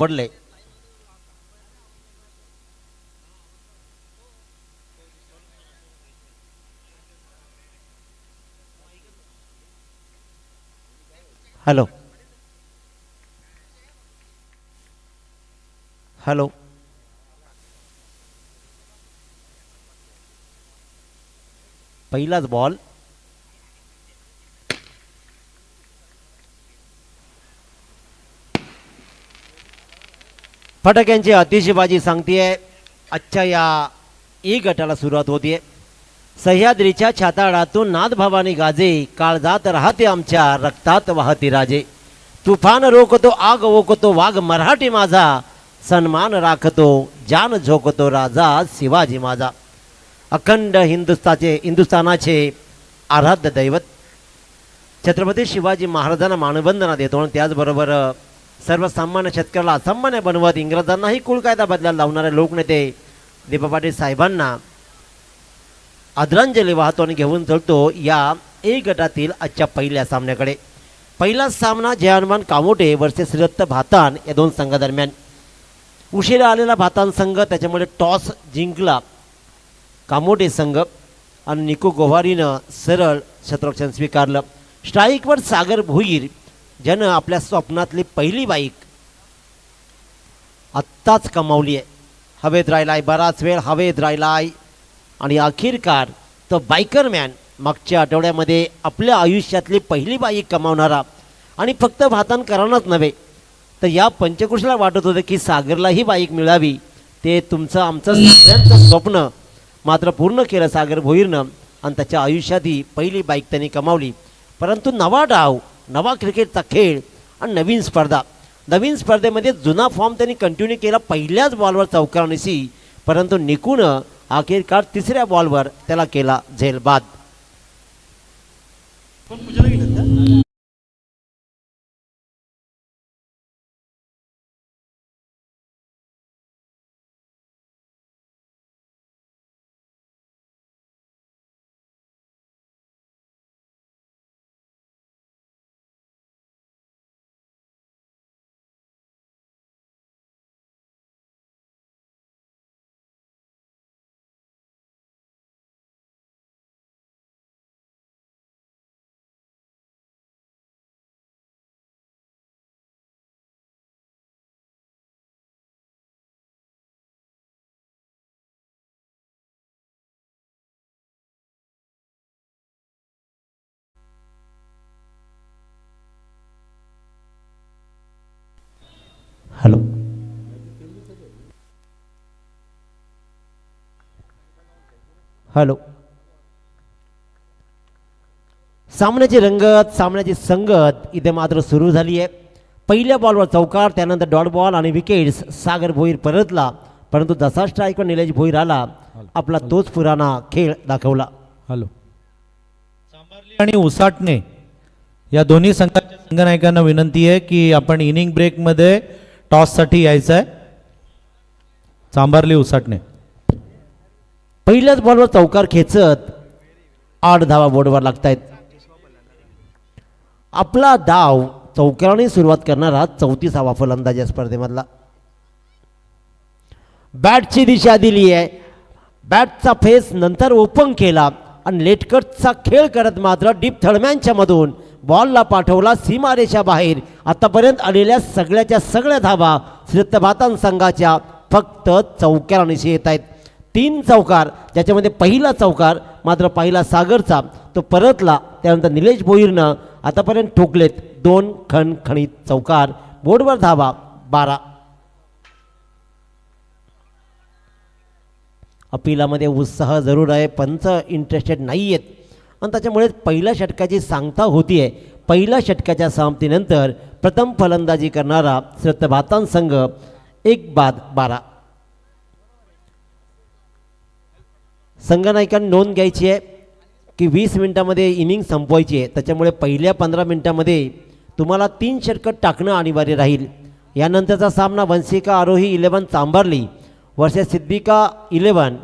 पडले. Hello hello पहिलाच ball. फटक्यांची अतिशबाजी सांगतेय. आजच्या या ए गटाला सुरुवात होतीये. सह्याद्रीच्या छाताळातून नादभावानी गाजे, काळजात राहते आमच्या रक्तात वाहते राजे. तुफान रोखतो आग ओकतो वाघ मराठी माझा, सन्मान राखतो जान झोकतो राजा शिवाजी माझा. अखंड हिंदुस्थानाचे आराध्य दैवत छत्रपती शिवाजी महाराजांना मानवंदना देतो आणि त्याचबरोबर सर्वसामान्य शेतकऱ्याला असामान्य बनवत इंग्रजांनाही कुळ कायदा बदलायला लावणारे लोकनेते दीपा पाटील साहेबांना आदरांजली वाहतो आणि घेऊन चलतो या ए गटातील आजच्या पहिल्या सामन्याकडे. पहिला सामना जय हनुमान कामोटे वर्सेस श्रीदत्त भातान या दोन संघादरम्यान. उशिरा आलेला भातान संघ त्याच्यामुळे टॉस जिंकला कामोटे संघ आणि निको गोवारीनं सरळ क्षेत्ररक्षण स्वीकारलं. स्ट्राईकवर सागर भोईर ज्यानं आपल्या स्वप्नातली पहिली बाईक आत्ताच कमावली आहे. हवेत राहिलाय, बराच वेळ हवेत राहिलाय आणि अखेरकार तो बायकरमॅन मागच्या आठवड्यामध्ये आपल्या आयुष्यातली पहिली बाईक कमावणारा आणि फक्त भातानकरांनाच नव्हे तर या पंचकृषीला वाटत होतं की सागरलाही बाईक मिळावी. ते तुमचं आमचं सगळ्यांचं स्वप्न मात्र पूर्ण केलं सागर भोईरनं आणि त्याच्या आयुष्यातही पहिली बाईक त्यांनी कमावली. परंतु नवा डाव, नवा क्रिकेटचा खेळ आणि नवीन स्पर्धेमध्ये जुना फॉर्म त्यांनी कंटिन्यू केला. पहिल्याच बॉलवर चौकारानिशी, परंतु निकूनं अखेरकार तिसऱ्या बॉलवर त्याला केला झेलबाद. हॅलो हॅलो सामन्याची रंगत, सामन्याची संगत इथे मात्र सुरू झाली आहे. पहिल्या बॉलवर चौकार, त्यानंतर डॉट बॉल आणि विकेट्स. सागर भोईर परतला, परंतु जसा स्ट्राईकवर निलेश भोईर आला आपला तोच पुराणा खेळ दाखवला. हॅलो सांबार्ली आणि उसाटणे या दोन्ही संघाच्या संघनायकांना विनंती आहे की आपण इनिंग ब्रेकमध्ये टॉससाठी यायचं आहे. सांबार्ली उसाटणे पहिल्याच बॉलवर चौकार खेचत 8 धावा बोर्डवर लागतायत. आपला डाव चौकाराने सुरुवात करणारा 34वा फलंदाज या स्पर्धेमधला. बॅटची दिशा दिली आहे, बॅटचा फेस नंतर ओपन केला आणि लेटकटचा खेळ करत मात्र डीप थळम्यांच्या मधून बॉलला पाठवला सीमारेषा बाहेर. आतापर्यंत आलेल्या सगळ्या धावा श्रीदत्त भातान संघाच्या फक्त चौकारानिशी येत आहेत. 3 चौकार, ज्याच्यामध्ये पहिला चौकार मात्र पहिला सागरचा, तो परतला. त्यानंतर निलेश भोईरनं आतापर्यंत ठोकलेत 2 खणखणीत चौकार. बोर्डवर धावा 12. अपिलामध्ये उत्साह जरूर आहे, पंच इंटरेस्टेड नाही आहेत आणि त्याच्यामुळे पहिल्या षटकाची सांगता होती आहे. पहिल्या षटकाच्या समाप्तीनंतर प्रथम फलंदाजी करणारा श्रीदत्त भातान संघ 1 बाद 12. संघनायकांनी नोंद घ्यायची आहे की 20 मिनिटामध्ये इनिंग संपवायची आहे. त्याच्यामुळे पहिल्या 15 मिनिटामध्ये तुम्हाला 3 षटकं टाकणं अनिवार्य राहील. यानंतरचा सामना वंशिका आरोही 11 चांबार्ली वर्सेस सिद्धिका 11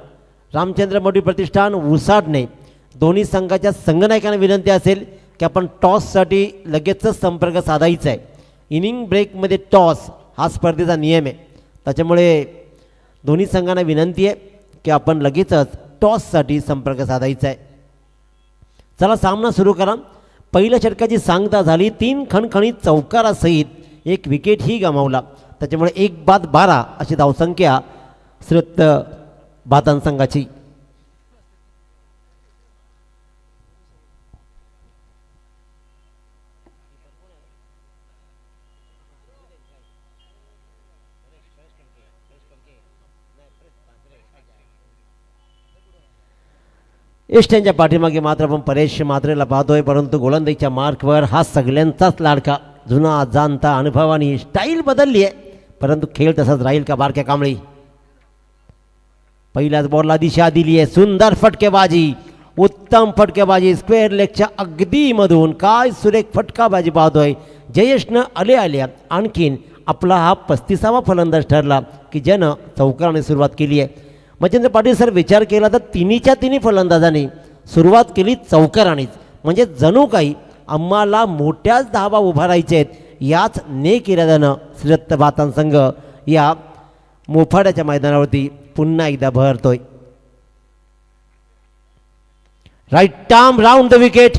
रामचंद्र मोदी प्रतिष्ठान उसाडणे. दोन्ही संघाच्या संघनायकांना विनंती असेल की आपण टॉससाठी लगेचच संपर्क साधायचा आहे. इनिंग ब्रेकमध्ये टॉस हा स्पर्धेचा नियम आहे. त्याच्यामुळे दोन्ही संघांना विनंती आहे की आपण लगेचच टॉससाठी संपर्क साधायचा आहे. चला सामना सुरू करा. पहिल्या षटकाची सांगता झाली. 3 खणखणीत चौकारासहित 1 विकेटही गमावला. त्याच्यामुळे 1-12 अशी धावसंख्या श्रेष्ठ बातान संघाची. एष्ट्यांच्या पाठीमागे मात्र आपण परेश मात्रेला पाहतोय, परंतु गोलंदाजीच्या मार्कवर हा सगळ्यांचाच लाडका जुना जाणता अनुभवानी स्टाईल बदलली आहे, परंतु खेळ तसाच राहील का बारक्या कांबळी. पहिल्याच बॉलला दिशा दिली आहे. सुंदर फटकेबाजी, उत्तम फटकेबाजी स्क्वेअर लेगच्या अगदी मधून. काय सुरेख फटकाबाजी पाहतोय. जयेशनं आल्या आणखीन आपला हा 35वा फलंदाज ठरला की ज्यानं चौकाराने सुरुवात केली आहे. मच्छिंद्र पाटील सर विचार केला तर तिन्ही फलंदाजांनी सुरुवात केली चौकारानेच. म्हणजे जणू काही आम्हाला मोठ्याच धावा उभारायच्या आहेत याच नेक इराद्यानं श्रेष्ठ बातान संघ या मोफाड्याच्या मैदानावरती पुन्हा एकदा भरतोय. Right arm round the wicket.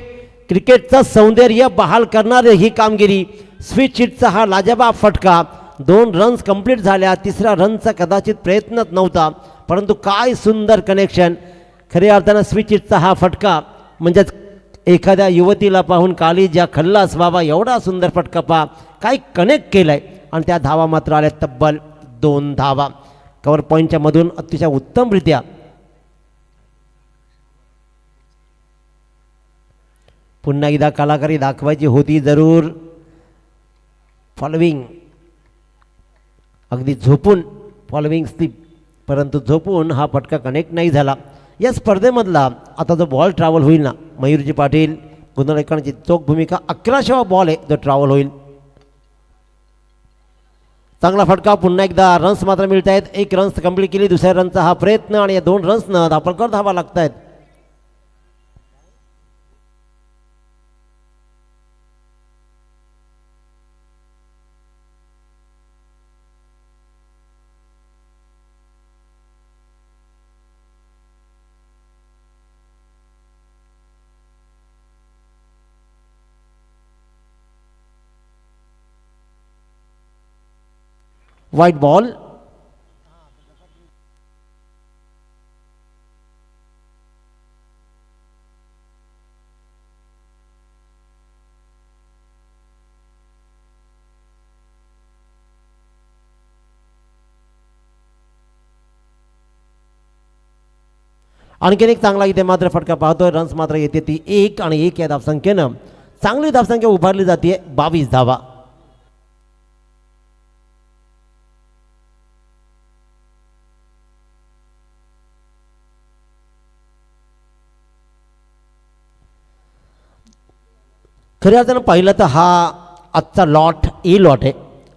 क्रिकेटचं सौंदर्य बहाल करणारी ही कामगिरी. स्वीट शीटचा हा लाजवाब फटका. 2 रन्स कंप्लीट झाल्या. 3रा रनचा कदाचित प्रयत्नच नव्हता, परंतु काय सुंदर कनेक्शन. खऱ्या अर्थानं स्वीट शीटचा हा फटका म्हणजेच एखाद्या युवतीला पाहून काली ज्या खल्लास बाबा एवढा सुंदर फटका पहा काय कनेक्ट केलाय. आणि त्या धावा मात्र आल्या तब्बल 2 धावा कव्हर पॉईंटच्या मधून अतिशय उत्तमरित्या. पुन्हा एकदा कलाकारी दाखवायची होती जरूर. फॉलोविंग अगदी झोपून फॉलोविंग स्लिप, परंतु झोपून हा फटका कनेक्ट नाही झाला. या स्पर्धेमधला आता जो बॉल ट्रॅव्हल होईल ना, मयूरजी पाटील गुणरेखांची चोख भूमिका. 11वा बॉल आहे जो ट्रॅव्हल होईल. चांगला फटका. पुन्हा एकदा रन्स मात्र मिळत आहेत. 1 रन्स कंप्लीट केली. 2ऱ्या रनचा हा प्रयत्न आणि या 2 रन्सनं धापलकर धावा लागत आहेत. White ball. आणखीन एक चांगला इथे मात्र फटका पाहतोय. रन्स मात्र येते ती 1 आणि 1 या धावसंख्येनं चांगली धावसंख्या उभारली जाते. 22 धावा. खऱ्या अर्थानं पाहिलं तर हा आजचा लॉट ए लॉट आहे.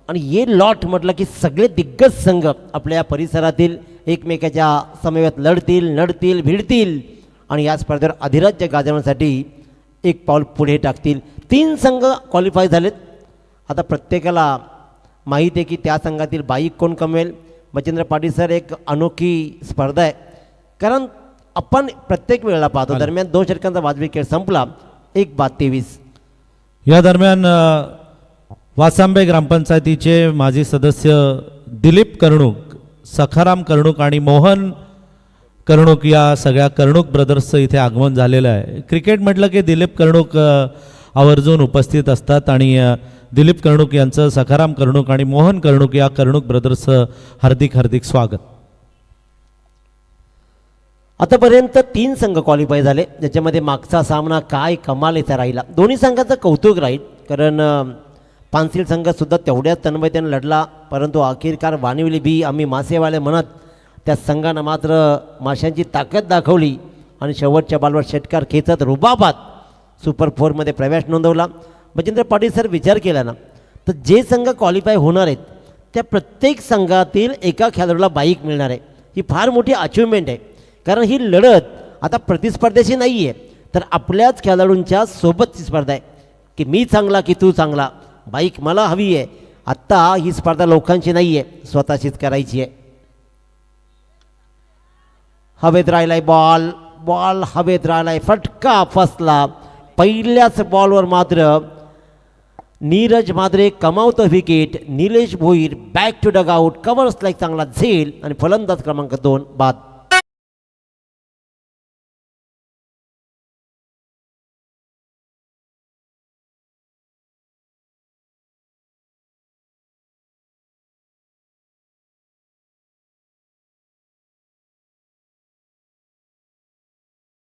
आणि ए लॉट म्हटलं की सगळे दिग्गज संघ आपल्या परिसरातील एकमेकाच्या समवेत लढतील भिडतील आणि या स्पर्धेवर अधिराज्य गाजवण्यासाठी एक पाऊल पुढे टाकतील. 3 संघ क्वालिफाय झालेत. आता प्रत्येकाला माहीत आहे की त्या संघातील बाईक कोण कमवेल. मच्छिंद्र पाटील सर एक अनोखी स्पर्धा आहे, कारण आपण प्रत्येक वेळेला पाहतो दरम्यान 2 षटकांचा वाजवी खेळ संपला. 1-23. या दरम्यान वासांबे ग्रामपंचायतीचे माजी सदस्य दिलीप कर्णूक, सखाराम कर्णूक आणि मोहन कर्णूक या सगळ्या कर्णूक ब्रदर्सचं इथे आगमन झालेलं आहे. क्रिकेट म्हटलं की दिलीप कर्णूक आवर्जून उपस्थित असतात आणि दिलीप कर्णूक यांचं, सखाराम कर्णूक आणि मोहन कर्णूक या कर्णूक ब्रदर्सचं हार्दिक हार्दिक स्वागत. आतापर्यंत 3 संघ क्वालिफाय झाले, ज्याच्यामध्ये मागचा सामना काय कमालीचा राहिला. दोन्ही संघाचं कौतुक राहील, कारण पानसिल संघसुद्धा तेवढ्याच तन्मयतेने लढला, परंतु अखेरकार वानिवली बी आम्ही मासेवाले म्हणत त्या संघानं मात्र माशांची ताकद दाखवली आणि शेवटच्या बॉलवर षटकार खेचत रुबाबात सुपर 4मध्ये प्रवेश नोंदवला. मच्छिंद्र पाटील सर विचार केला ना, तर जे संघ क्वालिफाय होणार आहेत त्या प्रत्येक संघातील एका खेळाडूला बाईक मिळणार आहे. ही फार मोठी अचिव्हमेंट आहे, कारण ही लढत आता प्रतिस्पर्धेची नाही आहे, तर आपल्याच खेळाडूंच्या सोबतची स्पर्धा आहे की मी चांगला की तू चांगला, बाईक मला हवी आहे. आत्ता ही स्पर्धा लोकांची नाही आहे, स्वतःचीच करायची आहे. हवेत राहिलाय बॉल, बॉल हवेत राहिलाय, फटका फसला. पहिल्याच बॉलवर मात्र नीरज माद्रे कमावतो wicket. Nilesh Bhoir back to dug out, cover strike चांगला झेल आणि फलंदाज क्रमांक 2 बाद.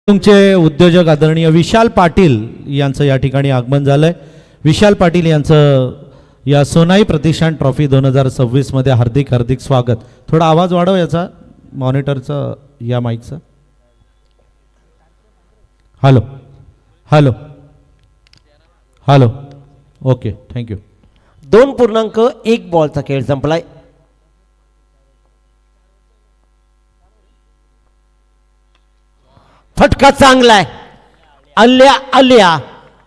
तुमचे उद्योजक आदरणीय विशाल पाटील यांचं या ठिकाणी आगमन झालंय. विशाल पाटील यांचं या सोनाई प्रतिष्ठान ट्रॉफी 2026 मध्ये हार्दिक हार्दिक स्वागत. थोडा आवाज वाढव याचा मॉनिटरचा, या माईकचा. Hello hello hello. Okay, thank you. 2.1 बॉलचा खेळ संपलाय. फटका चांगला आहे. आल्या आल्या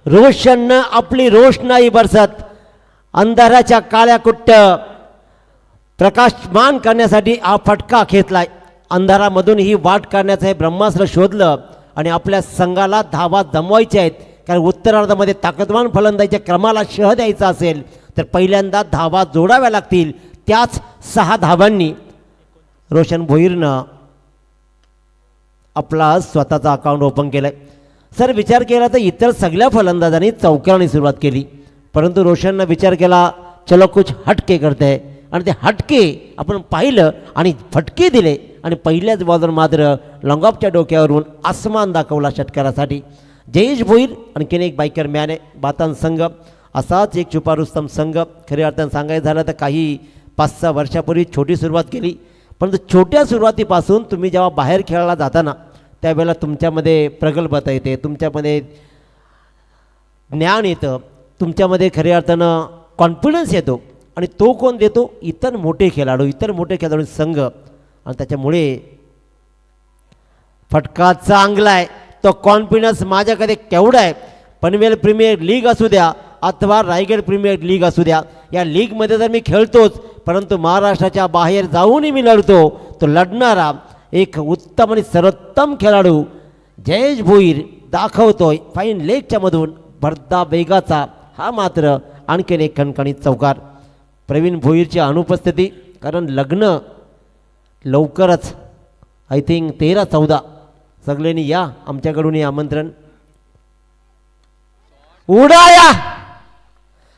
रोशननं आपली रोषणाई बरसत अंधाराच्या काळ्या कुट्ट प्रकाशमान करण्यासाठी हा फटका खेचलाय. अंधारामधून ही वाट काढण्याचं हे ब्रह्मास्त्र शोधलं आणि आपल्या संघाला धावा जमवायच्या आहेत. कारण उत्तरार्धामध्ये ताकदवान फलंदाजीच्या क्रमाला शह द्यायचा असेल तर पहिल्यांदा धावा जोडाव्या लागतील. त्याच 6 धावांनी रोशन भोईरनं आपला स्वतःचा अकाउंट ओपन केलाय. सर, विचार केला तर इतर सगळ्या फलंदाजांनी चौकाराने सुरुवात केली, परंतु रोशननं विचार केला चलो कुछ हटके करते है, आणि ते हटके आपण पाहिलं आणि फटके दिले आणि पहिल्याच बॉलवर मात्र लॉंगॉफच्या डोक्यावरून आसमान दाखवला षटकारासाठी. जयेश भोईर आणखीन एक बायकर मॅन आहे. बातान संघ असाच एक छुपा रुस्तम संघ. खऱ्या अर्थानं सांगायचं झालं तर काही 5-6 वर्षापूर्वी छोटी सुरुवात केली, परंतु छोट्या सुरुवातीपासून तुम्ही जेव्हा बाहेर खेळायला जाताना त्यावेळेला तुमच्यामध्ये प्रगल्भता येते, तुमच्यामध्ये ज्ञान येतं, तुमच्यामध्ये खऱ्या अर्थानं कॉन्फिडन्स येतो. आणि तो कोण देतो? इतर मोठे खेळाडू संघ. आणि त्याच्यामुळे फटका चांगला आहे. तो कॉन्फिडन्स माझ्याकडे केवढा आहे. पनवेल प्रीमियर लीग असू द्या अथवा रायगड प्रीमियर लीग असू द्या, या लीगमध्ये तर मी खेळतोच, परंतु महाराष्ट्राच्या बाहेर जाऊनही मी लढतो. तो लढणारा एक उत्तम आणि सर्वोत्तम खेळाडू जयेश भोईर दाखवतोय फाईन लेगच्या मधून भरदा वेगाचा. हा मात्र आणखीन एक खणखणीत चौकार. प्रवीण भोईरची अनुपस्थिती, कारण लग्न लवकरच, आय थिंक 13-14. सगळ्यांनी या, आमच्याकडून हे आमंत्रण. उडाया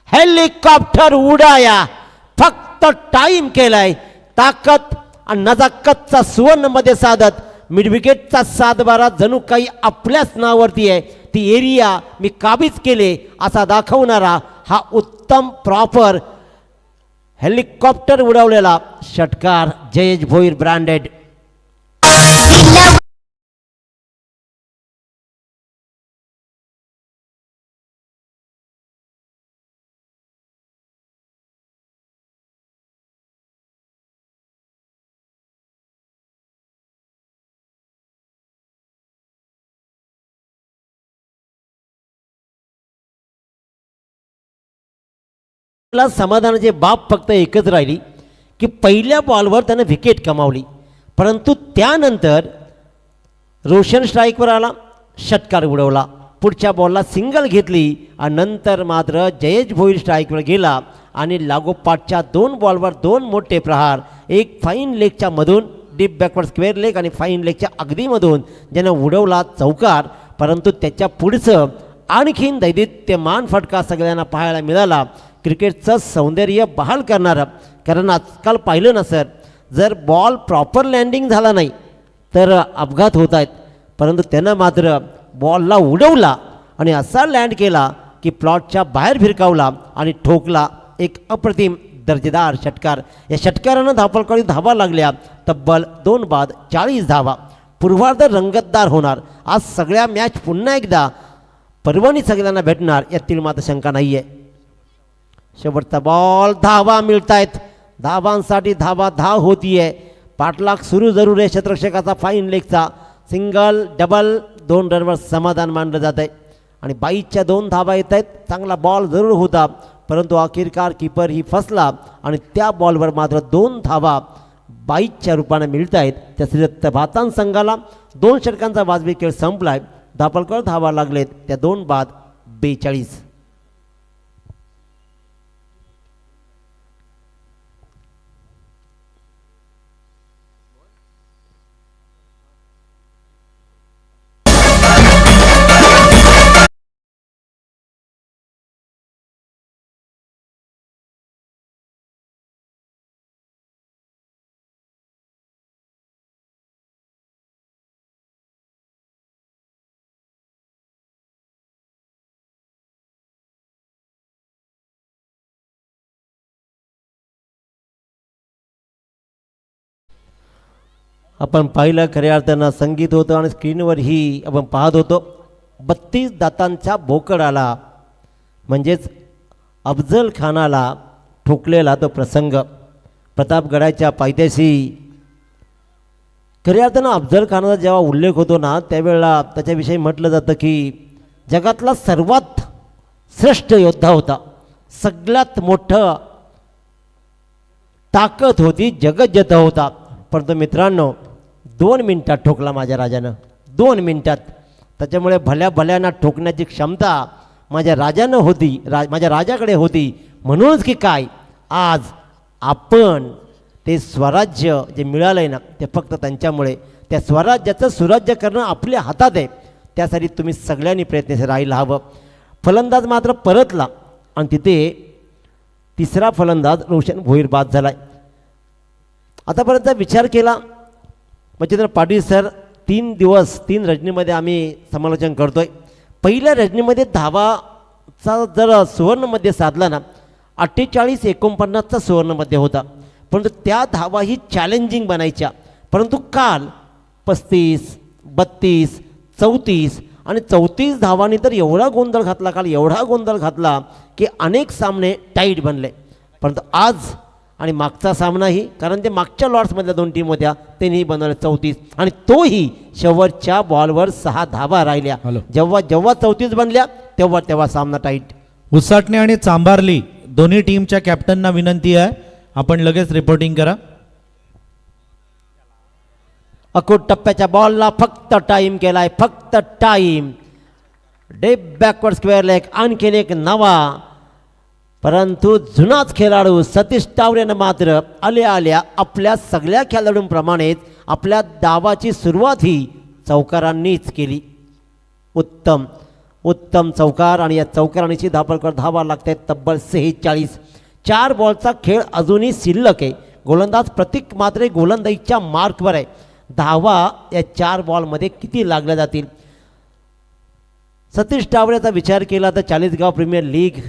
हेलिकॉप्टर उडाया. फक्त टाइम केलाय. ताकद आणि नजाकतचा सुवर्णमध्ये साधत मिडविकेटचा 7-12 जणू काही आपल्याच नावावरती आहे. ती एरिया मी काबीज केले असा दाखवणारा हा उत्तम प्रॉपर हेलिकॉप्टर उडवलेला षटकार जयेश भोईर ब्रँडेड. समाधानाचे बाब फक्त एकच राहिली की पहिल्या बॉलवर त्यानं विकेट कमावली, परंतु त्यानंतर रोशन स्ट्राईकवर आला, षटकार उडवला, पुढच्या बॉलला सिंगल घेतली आणि नंतर मात्र जयेश भोईर स्ट्राईकवर गेला आणि लागोपाठच्या 2 बॉलवर 2 मोठे प्रहार. एक फाईन लेगच्या मधून डीप बॅकवर्ड स्क्वेअर लेग आणि फाईन लेगच्या अगदीमधून ज्यानं उडवला चौकार. परंतु त्याच्या पुढचं आणखीन दैदित्यमान फटका सगळ्यांना पाहायला मिळाला. क्रिकेटचं सौंदर्य बहाल करणारं, कारण आजकाल पाहिलं ना सर, जर बॉल प्रॉपर लँडिंग झाला नाही तर अपघात होत आहेत, परंतु त्यानं मात्र बॉलला उडवला आणि असा लँड केला की प्लॉटच्या बाहेर फिरकावला आणि ठोकला. एक अप्रतिम दर्जेदार षटकार. या षटकारानं धावफलकावरी धावा लागल्या तब्बल 2 बाद 40 धावा. पूर्वार्ध रंगतदार होणार. आज सगळ्या मॅच पुन्हा एकदा पर्वणी सगळ्यांना भेटणार, यातील मात्र शंका नाही आहे. शेवटचा बॉल, धावा मिळतायत, धावांसाठी धाव होतीये. पाठलाग सुरू जरूर आहे क्षेत्ररक्षकाचा. फाईन लेगचा सिंगल डबल 2 रनवर समाधान मानलं जात आहे आणि 22च्या 2 धावा येत आहेत. चांगला बॉल जरूर होता, परंतु अखेरकार कीपर ही फसला आणि त्या बॉलवर मात्र 2 धावा बाईकच्या रूपाने मिळत आहेत. त्या श्रीदत्त भातान संघाला 2 षटकांचा वाजवी खेळ संपलाय. धापलकर धावा लागलेत त्या 2 बाद 42. आपण पाहिलं खऱ्या अर्थानं संगीत होतं आणि स्क्रीनवरही आपण पाहत होतो. 32 दातांच्या बोकडाला म्हणजेच अफजल खानाला ठोकलेला तो प्रसंग प्रतापगडाच्या पायथ्याशी. खऱ्या अर्थानं अफजल खानाचा जेव्हा उल्लेख होतो ना त्यावेळेला त्याच्याविषयी म्हटलं जातं की जगातला सर्वात श्रेष्ठ योद्धा होता, सगळ्यात मोठं ताकद होती, जगज्जेता होता. परंतु मित्रांनो 2 मिनिटात ठोकला माझ्या राजानं, 2 मिनिटात. त्याच्यामुळे भल्या भल्यांना ठोकण्याची क्षमता माझ्या राजानं होती, माझ्या राजाकडे होती. म्हणूनच की काय आज आपण ते स्वराज्य जे मिळालं आहे ना ते फक्त त्यांच्यामुळे. त्या स्वराज्याचं सुराज्य करणं आपल्या हातात आहे. त्यासाठी तुम्ही सगळ्यांनी प्रयत्नशील राहायला हवं. फलंदाज मात्र परतला आणि तिथे तिसरा फलंदाज रोशन भोईर बाद झाला आहे. आतापर्यंत विचार केला मच्छिंद्र पाटील सर 3 दिवस 3 रजनीमध्ये आम्ही समालोचन करतो आहे. पहिल्या रजनीमध्ये धावाचा जर सुवर्णमध्ये साधला ना 48-49चा सुवर्णमध्ये होता. परंतु त्या धावा ही चॅलेंजिंग बनायच्या. परंतु काल 35, 32, 34 आणि 34 धावांनी तर एवढा गोंधळ घातला, काल एवढा गोंधळ घातला की अनेक सामने टाईट बनले. परंतु आज आणि मागचा सामनाही, कारण ते मागच्या लॉर्ड्समधल्या 2 टीम होत्या त्यांनीही बनवले 34 आणि तोही शेवटच्या बॉलवर 6 धावा राहिल्या. जेव्हा 34 बनल्या तेव्हा सामना टाईट. उसाटणे आणि चांभारली दोन्ही टीमच्या कॅप्टनना विनंती आहे आपण लगेच रिपोर्टिंग करा. अकोट टप्प्याच्या बॉलला फक्त टाईम केलाय, फक्त टाईम. डेप बॅकवर्ड स्क्वेअर लेग आणखीन एक नवा परंतु जुनाच खेळाडू सतीश टावरेनं मात्र आल्या आपल्या सगळ्या खेळाडूंप्रमाणेच आपल्या डावाची सुरुवात ही चौकारांनीच केली. उत्तम उत्तम चौकार आणि या चौकारांची धापलकर धावा लागतात तब्बल 46. 4 बॉलचा खेळ अजूनही शिल्लक आहे. गोलंदाज प्रतीक मात्रे गोलंदाजीच्या मार्कवर आहे. धावा या 4 बॉलमध्ये किती लागल्या जातील. सतीश टावरेचा विचार केला तर चाळीसगाव प्रीमियर लीग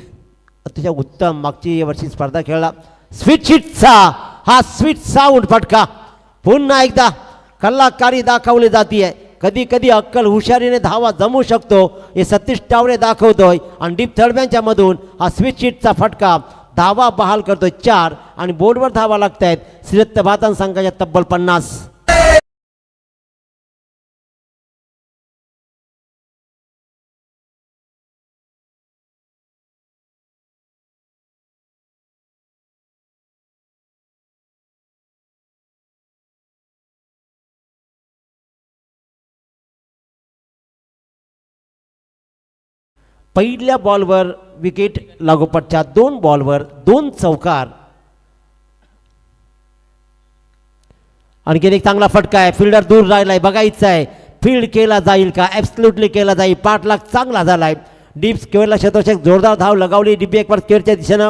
अतिशय उत्तम मागची वर्षी स्पर्धा खेळला. स्वीटशीटचा हा स्वीट साऊंड फटका पुन्हा एकदा कलाकारी दाखवली जाते. कधी कधी अक्कल हुशारीने धावा जमू शकतो हे सतीश टावरे दाखवतोय आणि डीप थर्डमॅनच्या मधून हा स्वीटशीटचा फटका धावा बहाल करतोय 4 आणि बोर्डवर धावा लागत आहेत श्रीदत्त भातान संघाच्या तब्बल 50. पहिल्या बॉलवर विकेट लागोपाठच्या 2 बॉलवर 2 चौकार. आणखीन एक चांगला फटका आहे. फिल्डर दूर राहिलाय, बघायचं आहे फील्ड केला जाईल का. ॲब्सल्युटली केला जाईल. पाठलाग चांगला झालाय. डीप स्क्वेअरला शतोषक जोरदार धाव लगावली डीप बॅकवर्ड स्क्वेअरच्या दिशेनं.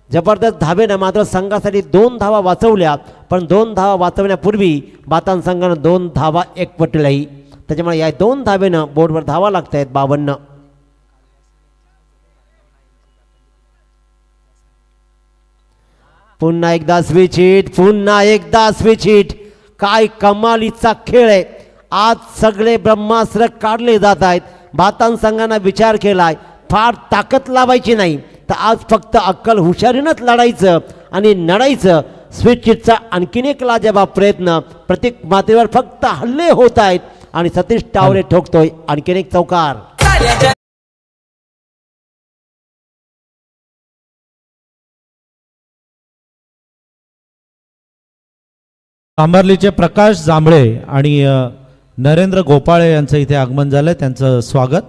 जबरदस्त धावेनं मात्र संघासाठी 2 धावा वाचवल्या. पण 2 धावा वाचवण्यापूर्वी बातान संघानं 2 धावा एकवटल्याही. त्याच्यामुळे या 2 धावेनं बोर्डवर धावा लागत आहेत 52. पुन्हा एकदा स्विच हिट, पुन्हा एकदा स्विच हिट. काय कमालीचा खेळ आहे. आज सगळे ब्रह्मास्त्र काढले जात आहेत. भातान संघानं विचार केलाय फार ताकद लावायची नाही तर आज फक्त अक्कल हुशारीनंच लढायचं आणि लढायचं. स्विच हिटचा आणखीन एक लाजवाब प्रयत्न. प्रत्येक मातेवर फक्त हल्ले होत आहेत आणि सतीश टावरे ठोकतोय आणखीन एक चौकार. सांबार्लीचे प्रकाश जांभळे आणि नरेंद्र गोपाळे यांचं इथे आगमन झालंय, त्यांचं स्वागत.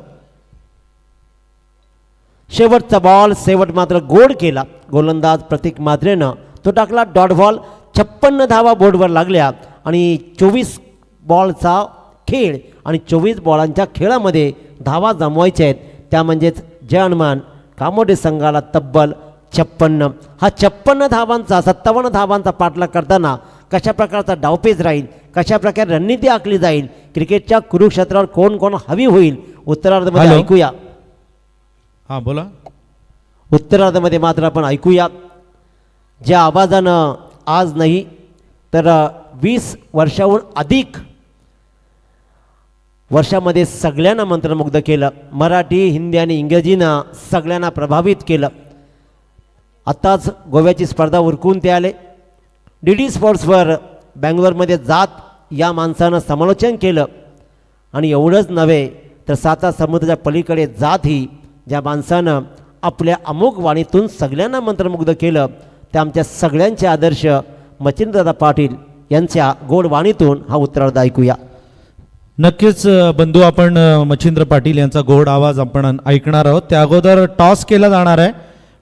शेवटचा बॉल शेवट मात्र गोड केला. गोलंदाज प्रतीक मात्रेनं तो टाकला डॉट बॉल. 56 धावा बोर्डवर लागल्या आणि 24 बॉलचा खेळ आणि 24 बॉलांच्या खेळामध्ये धावा जमवायच्या आहेत, त्या म्हणजेच जय हनुमान कामोडे संघाला तब्बल 56. हा 56 धावांचा 57 धावांचा पाठलाग करताना कशा प्रकारचा डावपेच राहील, कशा प्रकारे रणनीती आखली जाईल, क्रिकेटच्या कुरुक्षेत्रावर कोण कोण हवी होईल, उत्तरार्धामध्ये हॅलो. ऐकूया. हां बोला. उत्तरार्धामध्ये मात्र आपण ऐकूया ज्या आवाजानं आज नाही तर 20 वर्षाहून अधिक वर्षामध्ये सगळ्यांना मंत्रमुग्ध केलं. मराठी, हिंदी आणि इंग्रजीनं सगळ्यांना प्रभावित केलं. आत्ताच गोव्याची स्पर्धा उरकून ते आले. DD स्पोर्ट्सवर बँगलोरमध्ये जात या माणसानं समालोचन केलं आणि एवढंच नव्हे तर 7 समुद्राच्या पलीकडे जात ही ज्या माणसानं आपल्या अमोघ वाणीतून सगळ्यांना मंत्रमुग्ध केलं, त्या आमच्या सगळ्यांचे आदर्श मच्छिंद्रदादा पाटील यांच्या गोड वाणीतून हा उत्तरार्ध ऐकूया. नक्कीच बंधू, आपण मच्छिंद्र पाटील यांचा गोड आवाज आपण ऐकणार आहोत. त्या अगोदर टॉस केला जाणार आहे.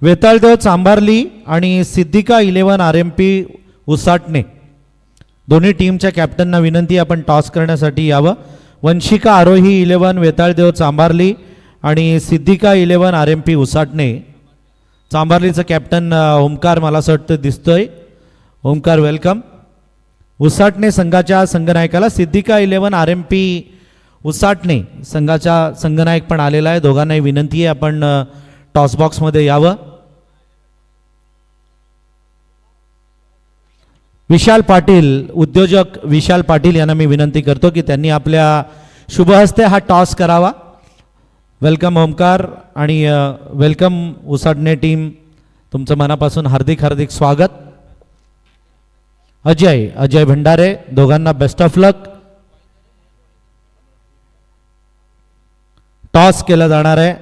वेताळदेव चांबार्ली आणि सिद्धिका 11 RMP उसाटणे दोन्ही टीमच्या कॅप्टनना विनंती, आपण टॉस करण्यासाठी यावं. वंशिका आरोही 11 वेताळदेव चांबार्ली आणि सिद्धिका 11 RMP उसाटणे. चांबार्लीचं कॅप्टन ओमकार मला असं वाटतं दिसतोय. ओमकार वेलकम. उसाटणे संघाच्या संघनायकाला सिद्धिका 11 RMP उसाटणे संघाचा संघनायक पण आलेला आहे. दोघांनाही विनंती आहे आपण टॉस बॉक्समध्ये यावं. विशाल पाटील, उद्योजक विशाल पाटील यांना मी विनंती करतो की त्यांनी आपल्या शुभहस्ते हा टॉस करावा. वेलकम ओमकार आणि वेलकम उसाटणे टीम, तुमचं मनापासून हार्दिक हार्दिक स्वागत. अजय भंडारे, दोघांना बेस्ट ऑफ लक. टॉस केला जाणार आहे.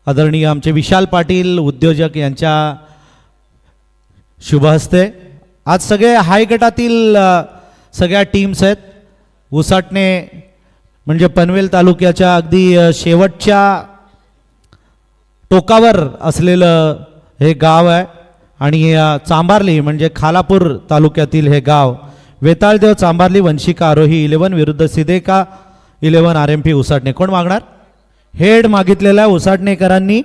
आदरणीय आमचे विशाल पाटील उद्योजक यांच्या शुभहस्ते. आज सगळे हाय गटातील सगळ्या टीम्स आहेत. उसाटणे म्हणजे पनवेल तालुक्याच्या अगदी शेवटच्या टोकावर असलेलं हे गाव आहे आणि चांबार्ली म्हणजे खालापूर तालुक्यातील हे गाव. वेताळदेव चांबार्ली वंशिका आरोही 11 विरुद्ध सिद्धिका 11 RMP उसाटणे. कोण मागणार? हेड मागितलेला आहे उसाटणेकरांनी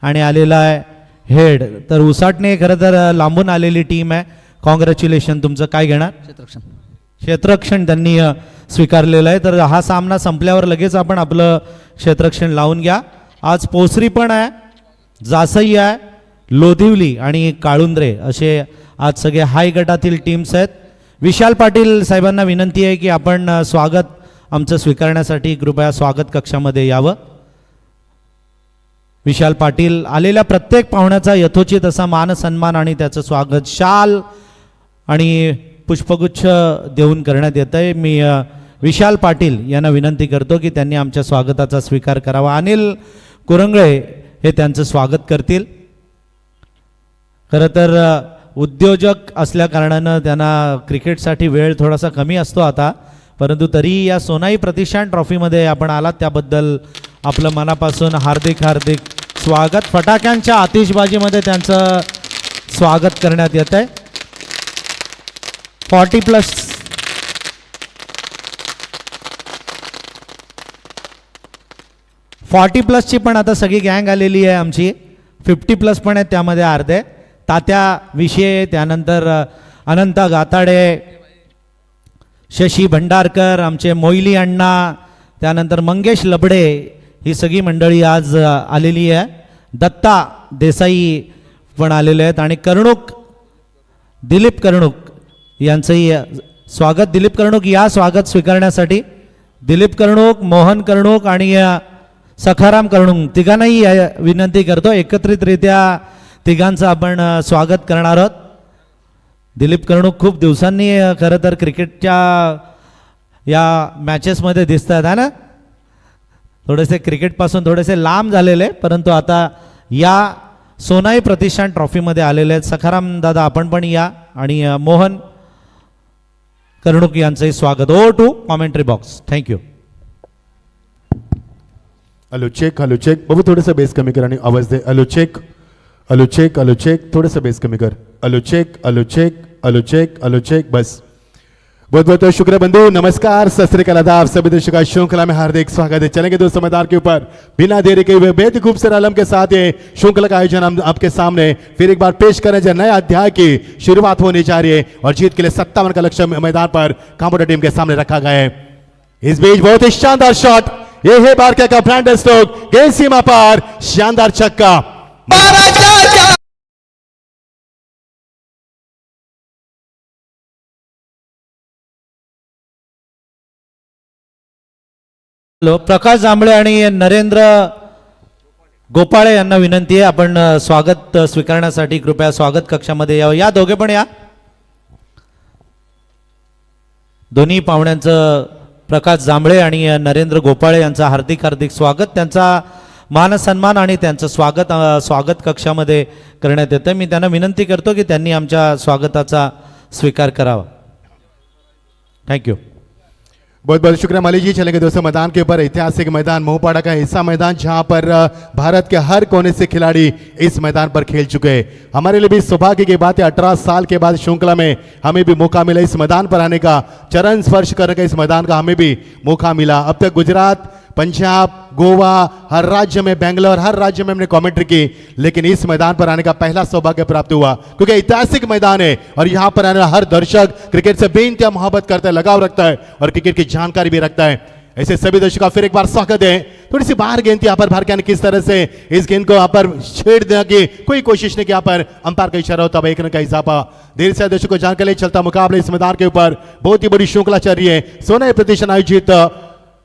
आणि आलेला आहे हेड. तर उसाटणे खरं तर लांबून आलेली टीम आहे. कॉंग्रॅच्युलेशन. तुमचं काय घेणार? क्षेत्ररक्षण त्यांनी स्वीकारलेलं आहे. तर हा सामना संपल्यावर लगेच आपण आपलं क्षेत्ररक्षण लावून घ्या. आज पोसरी पण आहे, जासई आहे, लोधिवली आणि काळुंद्रे असे आज सगळे हाय गटातील टीम्स आहेत. विशाल पाटील साहेबांना विनंती आहे की आपण स्वागत आमचं स्वीकारण्यासाठी कृपया स्वागत कक्षामध्ये यावं. विशाल पाटील आलेल्या प्रत्येक पाहुण्याचा यथोचित असा मान सन्मान आणि त्याचं स्वागत शाल आणि पुष्पगुच्छ देऊन करण्यात येत आहे. मी विशाल पाटील यांना विनंती करतो की त्यांनी आमच्या स्वागताचा स्वीकार करावा. अनिल कुरंगळे हे त्यांचं स्वागत करतील. खरं तर उद्योजक असल्या कारणानं त्यांना क्रिकेटसाठी वेळ थोडासा कमी असतो आता, परंतु तरी या सोनाई प्रतिष्ठान ट्रॉफीमध्ये आपण आलात त्याबद्दल आपलं मनापासून हार्दिक हार्दिक स्वागत. फटाक्यांच्या आतिषबाजीमध्ये त्यांचं स्वागत करण्यात येत आहे. 40+ ची पण आता सगळी गँग आलेली आहे आमची. 50+ पण आहेत, त्यामध्ये अर्धे. तात्या विषय, त्यानंतर अनंता गाताडे, शशी भंडारकर, आमचे मोईली अण्णा, त्यानंतर मंगेश लबडे, ही सगळी मंडळी आज आलेली आहे. दत्ता देसाई पण आलेले आहेत आणि कर्णुक, दिलीप कर्णुक यांचंही स्वागत. दिलीप कर्णुक या स्वागत स्वीकारण्यासाठी. दिलीप कर्णुक, मोहन कर्णुक आणि सखाराम कर्णुक तिघांनाही विनंती करतो एकत्रितरित्या तिघांचं आपण स्वागत करणार आहोत. दिलीप कर्णुक खूप दिवसांनी खरं तर क्रिकेटच्या या मॅचेसमध्ये दिसत आहेत ना. थोडेसे क्रिकेटपासून थोडेसे लांब झालेले, परंतु आता या सोनाई प्रतिष्ठान ट्रॉफीमध्ये आलेले आहेत. सखाराम दादा आपण पण या आणि मोहन कर्णुक यांचंही स्वागत. Over to commentary box. Thank you. Hello check बाबू थोडंसं बेस कमी कर आणि आवाज दे. हॅलो चेक थोडंसं बेस कमी कर. हॅलो चेक बस. बहुत बहुत शुक्रिया बंधु. नमस्कार, सत श्री अकाल, आदाब. सभी दर्शकों का श्रृंखला में हार्दिक स्वागत है. चलेंगे दोस्तों मैदान के ऊपर बिना देरी के हुए बेहद खूबसूरत आलम के साथ ये श्रृंखला का आयोजन हम आपके सामने फिर एक बार पेश करें. जो नया अध्याय की शुरुआत होने जा रही है और जीत के लिए 57 का लक्ष्य मैदान पर कांबोडिया टीम के सामने रखा गया है. इस बीच बहुत ही शानदार शॉट, ये है बारका का ब्रांडन स्टोक, गेंद सीमा पार, शानदार छक्का. प्रकाश जांभळे आणि नरेंद्र गोपाळे यांना विनंती आहे, आपण स्वागत स्वीकारण्यासाठी कृपया स्वागत कक्षामध्ये यावं. या दोघे पण या. दोन्ही पाहुण्यांचं प्रकाश जांभळे आणि नरेंद्र गोपाळे यांचं हार्दिक हार्दिक स्वागत. त्यांचा मान सन्मान आणि त्यांचं स्वागत कक्षामध्ये करण्यात येतं. मी त्यांना विनंती करतो की त्यांनी आमच्या स्वागताचा स्वीकार करावा. थँक्यू. बहुत बहुत शुक्रिया माली जी. चलेंगे दोस्तों मैदान के ऊपर ऐतिहासिक मैदान मोहपाड़ा का ऐसा मैदान जहां पर भारत के हर कोने से खिलाड़ी इस मैदान पर खेल चुके हैं. हमारे लिए भी सौभाग्य की बात है, 18 साल के बाद श्रृंखला में हमें भी मौका मिला इस मैदान पर आने का, चरण स्पर्श करने का इस मैदान का हमें भी मौका मिला. अब तक गुजरात, पंजाब, गोवा, हर राज्य में, बेंगलोर, हर राज्य में हमने कमेंट्री की, लेकिन इस मैदान पर आने का पहला सौभाग्य प्राप्त हुआ क्योंकि ऐतिहासिक मैदान है और यहां पर आने वाला हर दर्शक क्रिकेट से बेइंतहा मोहब्बत करता है, लगाव रखता है और क्रिकेट की जानकारी भी रखता है. ऐसे सभी दर्शकों का फिर एक बार स्वागत है. थोड़ी सी बाहर गेंद थी यहाँ पर भारत ने किस तरह से इस गेंद को यहाँ पर छेड़ देने की कोई कोशिश नहीं की. यहाँ पर अंपायर का इशारा होता है, एक रन का इजाफा. देर से दर्शकों को जानकारी चलता मुकाबला इस मैदान के ऊपर बहुत ही बड़ी श्रृंखला चल रही है. सोनाई प्रतिष्ठान आयोजित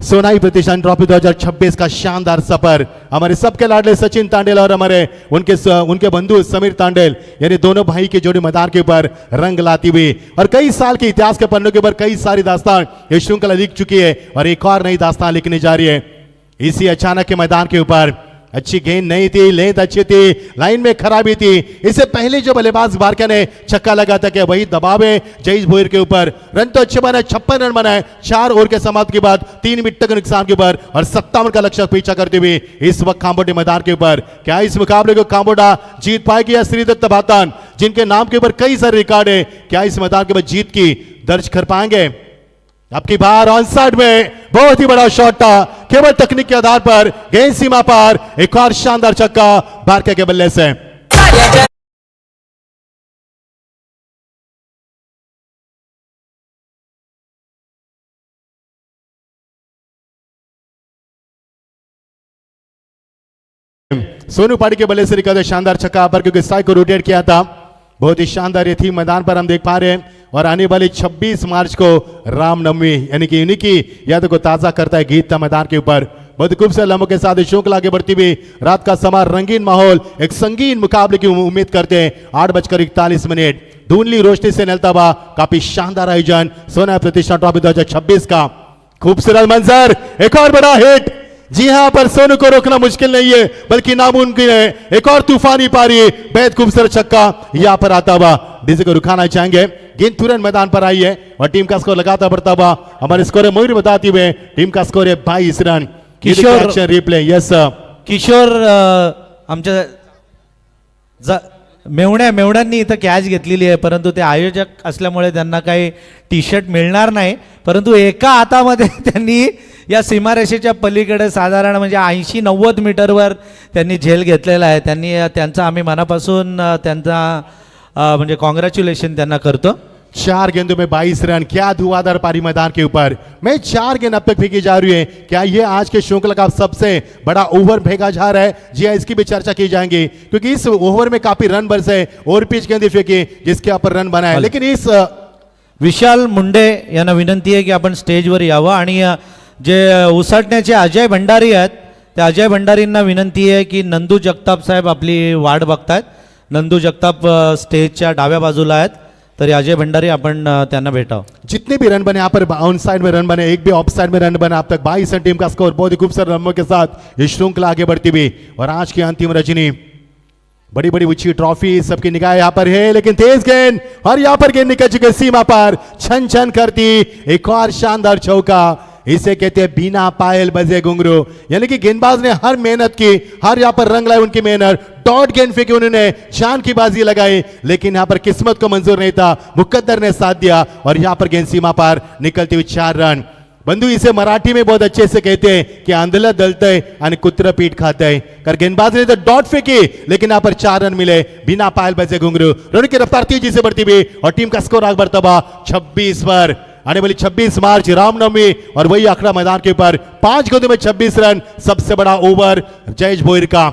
सोनाई प्रतिष्ठान ट्रॉफी 2026 का शानदार सफर. हमारे सबके लाडले सचिन तांडेल और हमारे उनके बंधु समीर तांडेल, यानी दोनों भाई की जोड़ी मैदान के ऊपर रंग लाती हुई और कई साल के इतिहास के पन्नों के ऊपर कई सारी दास्तान ये श्रृंखला लिख चुकी है और एक और नई दास्तान लिखने जा रही है. इसी अचानक के मैदान के ऊपर अच्छी गेंद नहीं थी, लेंथ अच्छी थी, लाइन में खराबी थी. इससे पहले जो बल्लेबाज बारका ने छक्का लगा था कि वही दबाव है जयेश भोईर के ऊपर. रन तो अच्छे बनाए, 56 रन बनाए 4 ओवर के समाप्ति के बाद 3 विकेट के नुकसान के ऊपर और 57 का लक्ष्य पीछा करते हुए इस वक्त कांबोडिया मैदान के ऊपर. क्या इस मुकाबले को कांबोडिया जीत पाएगी या श्रीदत्त बातान, जिनके नाम के ऊपर कई सारे रिकॉर्ड है, क्या इस मैदान के ऊपर जीत की दर्ज कर पाएंगे? आपकी बार ऑन साइड में बहुत ही बड़ा शॉट था, केवल तकनीक के आधार पर गेंद सीमा पार, एक और शानदार छक्का बारका के बल्ले से. सोनू पाड़ी के बल्ले से निकला शानदार छक्का पर, क्योंकि स्ट्राइक को रोटेट किया था. बहुत ही शानदार ये थी मैदान पर हम देख पा रहे हैं. और आने वाली 26 मार्च को रामनवमी यानी कि उन्हीं की यादों को ताजा करता है गीत था मैदान के ऊपर. बहुत खूबसूरत लम्हों के साथ श्रृंखला आगे बढ़ती हुई, रात का समय, रंगीन माहौल, एक संगीन मुकाबले की उम्मीद करते हैं. 8:41 धुंधली रोशनी से निकलता हुआ काफी शानदार आयोजन सोना प्रतिष्ठान ट्रॉफी 2026 का. खूबसूरत मंजर, एक और बड़ा हिट. जी हां, पर सोनू को रोकना मुश्किल नहीं है बल्कि नामुमकिन है. एक और तूफानी पारी, बेहद खूबसूरत छक्का यहां पर आता हुआ. डीजे को रुकाना चाहेंगे. गेंद तुरंत मैदान पर आई है और टीम का स्कोर लगातार बढ़ता हुआ. हमारे स्कोर मयूर बताते हुए टीम का स्कोर है 22 run. Kishore replay. Yes Kishore आमच्या मेवण्यांनी इथं कॅच घेतलेली आहे, परंतु ते आयोजक असल्यामुळे त्यांना काही टी शर्ट मिळणार नाही. परंतु एका हातामध्ये त्यांनी या सीमारेषेच्या पलीकडे साधारण म्हणजे 80-90 मीटरवर त्यांनी झेल घेतलेला आहे. त्यांचा आम्ही मनापासून त्यांचा म्हणजे कॉंग्रॅच्युलेशन त्यांना करतो. 4 गेंदों में 22 रन, क्या धुआंधार पारी मैदान के ऊपर. मैं 4 गेंद अब तक फेंकी जा रही है. क्या ये आज के श्रृंखला का सबसे बड़ा ओवर फेंका जा रहा है? जी हाँ, इसकी भी चर्चा की जाएंगी क्योंकि इस ओवर में काफी रन बरसे और पिच गेंद फेंकी जिसके ऊपर रन बनाए. लेकिन इस विशाल मुंडे यांना विनंती आहे की आपण स्टेजवर यावं आणि जे उसाटण्याचे अजय भंडारी आहेत त्या अजय भंडारींना विनंती आहे की नंदू जगताप साहेब आपली वाट बघतायत. नंदू जगताप स्टेजच्या डाव्या बाजूला आहेत, तरी अजय भंडारी आपण त्यांना भेटाव. जितने भी रन बने यहाँ पर ऑन साइड में रन बने, एक भी ऑफ साइड में रन बना. अब तक 22 रन टीम का स्कोर. बहुत ही खूबसूरत रनों के साथ ये श्रृंखला आगे बढ़ती हुई और आज की अंतिम रजनी बड़ी बड़ी ऊंची ट्रॉफी सबकी निगाह यहाँ पर है, लेकिन तेज गेंद और यहाँ पर गेंद निकल चुके सीमा पर, छन छन करती एक और शानदार चौका। इसे कहते हैं बिना पायल बजे घुंघरू, यानी कि गेंदबाज ने हर मेहनत की, हर यहाँ पर रंग लाई उनकी मेहनत, डॉट गेंद फेंकी उन्होंने, जान की बाजी लगाई, लेकिन यहाँ पर किस्मत को मंजूर नहीं था, मुकद्दर ने साथ दिया और यहाँ पर गेंद सीमा पर निकलती हुई 4 रन। बंधु इसे मराठी में बहुत अच्छे से कहते हैं कि आंधळं दलतय आणि कुत्र पीठ खातय, कर गेंदबाज ने तो डॉट फेंकी, लेकिन यहाँ पर 4 रन मिले बिना पायल बजे घुंघरू। रन की रफ्तार तेजी से बढ़ती हुई और टीम का स्कोर आगे बढ़ता हुआ 26 पर। आने वाली 26 मार्च रामनवमी और वही आंकड़ा मैदान के ऊपर, 5 गेंदों में 26 रन, सबसे बड़ा ओवर जयेश भोईर का।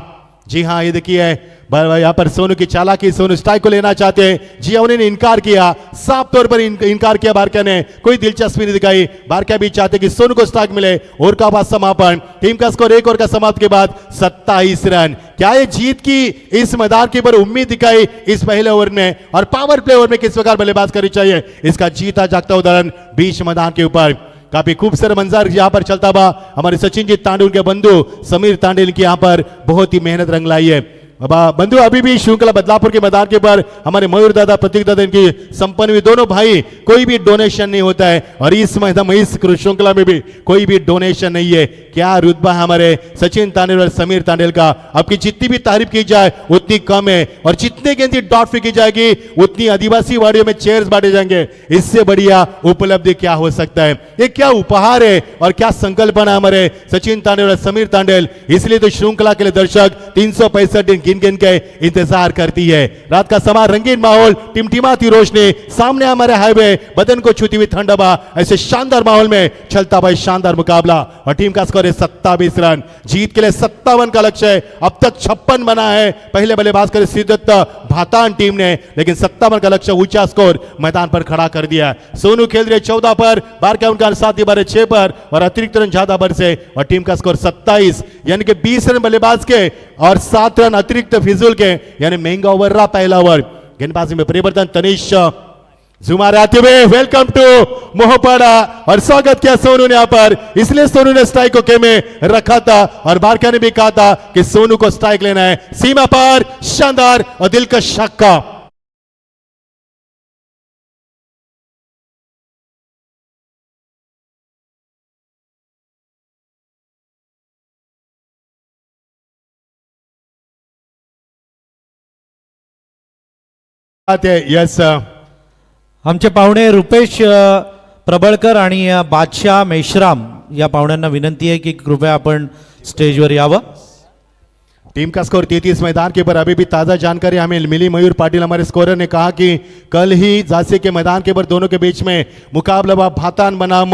जी हाँ, ये देखिए यहाँ पर सोनू की चालाकी, सोनू स्ट्राइक को लेना चाहते हैं, जी हाँ उन्होंने इनकार किया, साफ तौर पर इनकार किया बारका ने, कोई दिलचस्पी नहीं दिखाई। बारका भी चाहते कि सोनू को स्ट्राइक मिले। ओवर का बाद समापन, टीम का स्कोर 1 ओवर का समाप्त के बाद 27 रन। क्या ये जीत की इस मैदान के ऊपर उम्मीद दिखाई इस पहले ओवर ने, और पावर प्ले ओवर में किस प्रकार बल्लेबाज करनी चाहिए, इसका जीता जागता उदाहरण बीच मैदान के ऊपर। काफी खूबसूरत मंजर यहाँ पर चलता हुआ हमारे सचिन जी तांडुल के बंधु समीर तांडुल की यहाँ पर बहुत ही मेहनत रंग लाई है। बंधु अभी भी श्रृंखला बदलापुर के मैदान के ऊपर हमारे मयूर दादा, प्रतीक दादा, इनकी संपन्न हुई दोनों भाई, कोई भी डोनेशन नहीं होता है, और इस मैदान इस श्रृंखला में भी कोई भी डोनेशन नहीं है। क्या रुतबा हमारे सचिन तांडेल और समीर तांडेल का, आपकी जितनी भी तारीफ की जाए उतनी कम है, और जितने गेंद डॉट फेंकी जाएगी उतनी आदिवासी वाड़ियों में चेयर्स बांटे जाएंगे। इससे बढ़िया उपलब्धि क्या हो सकता है, ये क्या उपहार है और क्या संकल्पना हमारे सचिन तांडेल और समीर तांडेल। इसलिए तो श्रृंखला के लिए दर्शक 365 दिन गिन गिन के इंतजार करती है। रात का समा, रंगीन माहौल, टिमटिमाती रोशनी, सामने हमारे हाईवे, बदन को छूती हुई ठंड हवा, ऐसे शानदार माहौल में चलता हुआ शानदार मुकाबला, और टीम का स्कोर है 27 रन। जीत के लिए 57 का लक्ष्य है, अब तक 56 बना है पहले बल्लेबाज करे सिद्धत भातान टीम ने, लेकिन 57 का लक्ष्य ऊंचा स्कोर मैदान पर खड़ा कर दिया। सोनू खेल रहे 14 पर, बारका उनका साथी बारे 6 पर, और अतिरिक्त रन ज्यादा पर से, और टीम का स्कोर 27, यानी कि 20 रन बल्लेबाज के और 7 रन अतिरिक्त फिजूल के, यानी महंगा ओवर रहा पहला ओवर। गेंदबाजी में परिवर्तन, तनिष जुमारे आते हुए वेलकम टू मोहपाड़ा, और स्वागत किया सोनू ने यहाँ पर, इसलिए सोनू ने स्ट्राइक को के में रखा था, और बारका ने भी कहा था कि सोनू को स्ट्राइक लेना है। सीमा पर शानदार और दिलकश छक्का। यस आमचे पाहुणे रुपेश प्रबळकर आणि बादशाह मेश्राम या पाहुण्यांना विनंती आहे की कृपया आपण स्टेजवर यावं। टीम का स्कोर 33 मैदान के ऊपर। अभी भी ताजा जानकारी हमें मिली, मयूर पाटिल हमारे स्कोरर ने कहा कि कल ही झांसी के मैदान के ऊपर दोनों के बीच में मुकाबला हुआ भातान बनाम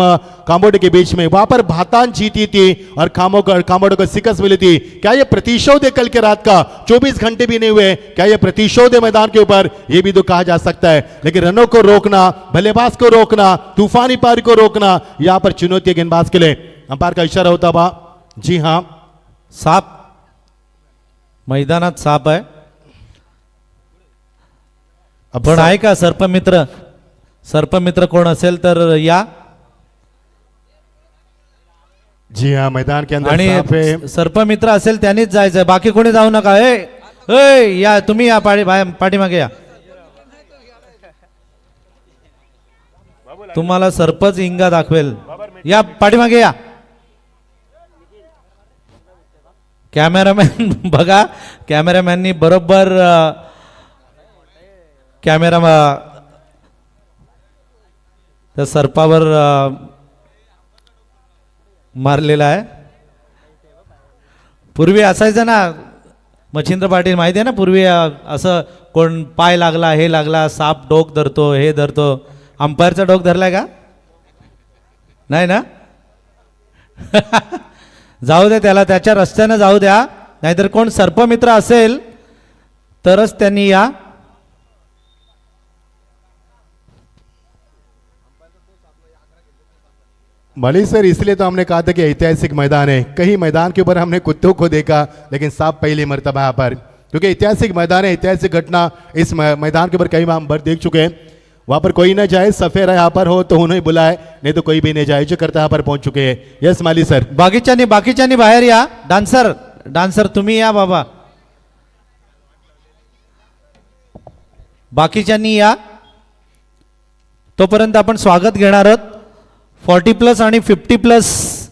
कामोडे के बीच में, वहां पर भातान जीती थी और कामोडे को शिकस्त मिली थी। क्या ये प्रतिशोध है कल के रात का? 24 घंटे भी नहीं हुए, क्या ये प्रतिशोध है मैदान के ऊपर? ये भी तो कहा जा सकता है, लेकिन रनों को रोकना, बल्लेबाज को रोकना, तूफानी पारी को रोकना, यहां पर चुनौती गेंदबाज के लिए। अंपायर का इशारा होता हुआ, जी हाँ, साप मैदानात साप आहे, पण आहे का सर्पमित्र? सर्पमित्र कोण असेल तर या। जी हाँ, मैदान के अंदर आणि सांप है। सर्पमित्र असेल त्यांनीच जायचंय, बाकी कोणी जाऊ नका। या तुम्ही या, पाठीमागे या। तुम्हाला सर्पच इंगा दाखवेल, या पाठीमागे या। कॅमेरामॅन बघा, कॅमेरामॅननी बरोबर कॅमेरा त्या सर्पावर मारलेला आहे। पूर्वी असायचं ना मच्छिंद्र पाटील, माहिती आहे ना, पूर्वी असं कोण पाय लागला, हे लागला, साप डोक धरतो, हे धरतो। अंपायरचा डोक धरलाय का? नाही ना? जाऊ दे त्याला, त्याच्या रस्त्याने जाऊ द्या, नाहीतर कोण सर्पमित्र असेल तरच त्यांनी या। मली सर, इसलिए तो हमने कहा था कि ऐतिहासिक मैदान है। कहीं मैदान के ऊपर हमने कुत्तों को देखा, लेकिन सांप पहली मर्तबा यहाँ पर, क्योंकि ऐतिहासिक मैदान है, ऐतिहासिक घटना इस मैदान के ऊपर कई बार हम देख चुके हैं। वहां पर कोई न जाए, सफेरा यहाँ पर हो तो उन्हें बुलाए, नहीं तो कोई भी नहीं जाए, जो करता यहाँ पर पहुंच चुके हैं। यस माली सर, बाकीच्यांनी बाहेर या। डान्सर तुम्ही या बाबा। बाकीच्यांनी या, तोपर्यंत आपण स्वागत घेणार आहोत. 40+ आणि 50+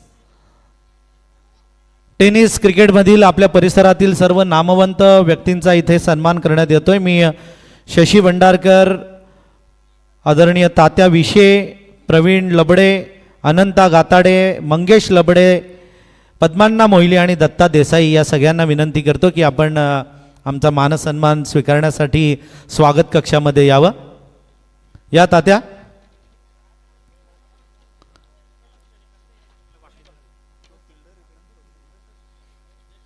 टेनिस क्रिकेटमधील आपल्या परिसरातील सर्व नामवंत व्यक्तींचा इथे सन्मान करण्यात येतोय. मी शशी भंडारकर, आदरणीय तात्या विशे, प्रवीण लबडे, अनंता गाताडे, मंगेश लबडे, पद्मान्ना मोहिले आणि दत्ता देसाई या सगळ्यांना विनंती करतो की आपण आमचा मानसन्मान स्वीकारण्यासाठी स्वागत कक्षामध्ये यावं. या तात्या.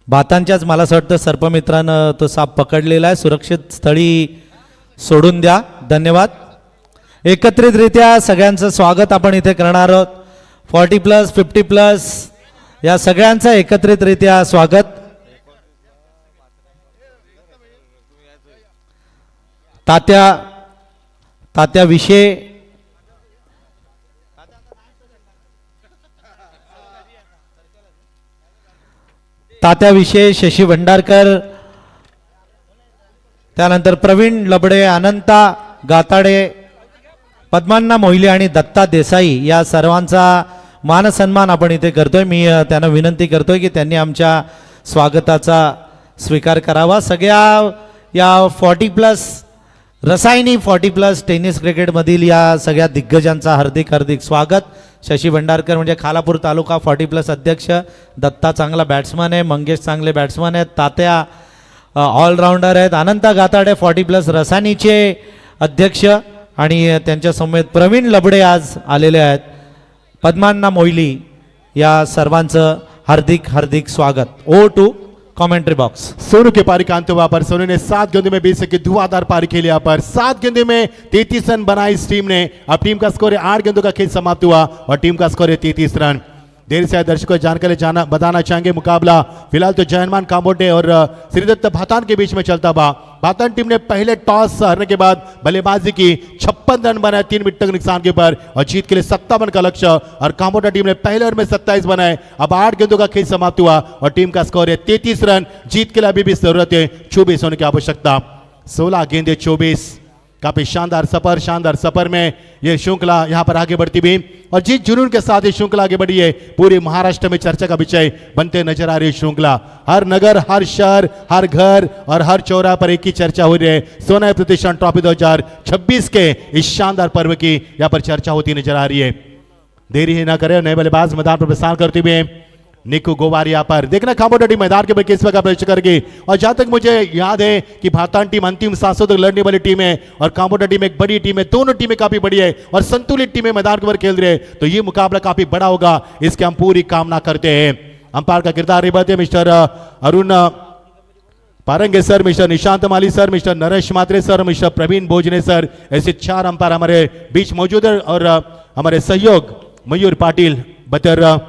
भातांच्याच मला असं वाटतं सर्पमित्रानं तो साप पकडलेला आहे. सुरक्षित स्थळी सोडून द्या. धन्यवाद. एकत्रितरित्या सगळ्यांचं स्वागत आपण इथे करणार आहोत. 40+, 50+ या सगळ्यांचं एकत्रितरित्या स्वागत. तात्या विशे, शशी भंडारकर, त्यानंतर प्रवीण लबडे, अनंता गाताडे, पद्मान्ना मोहिले आणि दत्ता देसाई या सर्वांचा मानसन्मान आपण इथे करतोय. मी त्यांना विनंती करतोय की त्यांनी आमच्या स्वागताचा स्वीकार करावा. सगळ्या या 40+ रसायनी 40+ टेनिस क्रिकेटमधील या सगळ्या दिग्गजांचा हार्दिक हार्दिक स्वागत. शशी भंडारकर म्हणजे खालापूर तालुका 40+ अध्यक्ष, दत्ता चांगला बॅट्समन आहे, मंगेश चांगले बॅट्समन आहेत, तात्या ऑलराऊंडर आहेत, अनंता गाताडे 40+ रसायनीचे अध्यक्ष आणि त्यांच्या समेत प्रवीण लबडे आज आलेले आहेत. पद्मान्ना मोहिली या सर्वांचं हार्दिक हार्दिक स्वागत. O to commentary box. Sonu के पारी का अंत हुआ पर सोनू ने 7 गेंदों में 20 की धुआंधार पारी खेली. यहाँ पर 7 गेंदों में 33 रन बनाए इस टीम ने. अब टीम का स्कोर है 8 गेंदों का खेल समाप्त हुआ और टीम का स्कोर है 33 रन. देर से आए दर्शकों को जानकारी बताना चाहेंगे मुकाबला फिलहाल तो जयमान कामोटे और श्रीदत्त भातान के बीच में चलता हुआ. भातान टीम ने पहले टॉस हारने के बाद बल्लेबाजी की, 56 रन बनाए 3 विकेट के नुकसान के ऊपर और जीत के लिए 57 का लक्ष्य. और कामोटा टीम ने पहले ओवर में 27 बनाए. अब 8 गेंदों का खेल समाप्त हुआ और टीम का स्कोर है 33 रन. जीत के लिए अभी भी जरूरत है 24 होने की आवश्यकता. 16 गेंदे 24. काफी शानदार सफर में यह श्रृंखला यहां पर आगे बढ़ती हुई और जिस जुनून के साथ ये श्रृंखला आगे बढ़ी है पूरे महाराष्ट्र में चर्चा का विषय बनते नजर आ रही श्रृंखला. हर नगर, हर शहर, हर घर और हर चौराहे पर एक ही चर्चा हो रही है. सोना प्रतिष्ठान ट्रॉफी 2026 के इस शानदार पर्व की यहां पर चर्चा होती नजर आ रही है. देरी ही ना करें, नए बल्लेबाज मैदान पर प्रस्थान करते हुए निकू गोवार यहाँ पर देखना कामोटा टीम मैदान के किस का प्रदर्शन करेगी. और जहां तक मुझे याद है कि भातान टीम अंतिम सांसों तक लड़ने वाली टीम है और कामोटा टीम एक बड़ी टीम है. दोनों टीमें काफी बड़ी है और संतुलित टीमें मैदान के ऊपर खेल रहे हैं तो ये मुकाबला काफी बड़ा होगा, इसकी हम पूरी कामना करते हैं. अंपायर का किरदार निभाते mister Arun Parange sir, mister Nishant Mali sir, mister Naresh Matre sir, mister Pravin Bhojane sir, ऐसे 4 अंपायर हमारे बीच मौजूद है. और हमारे सहयोग मयूर पाटिल बतर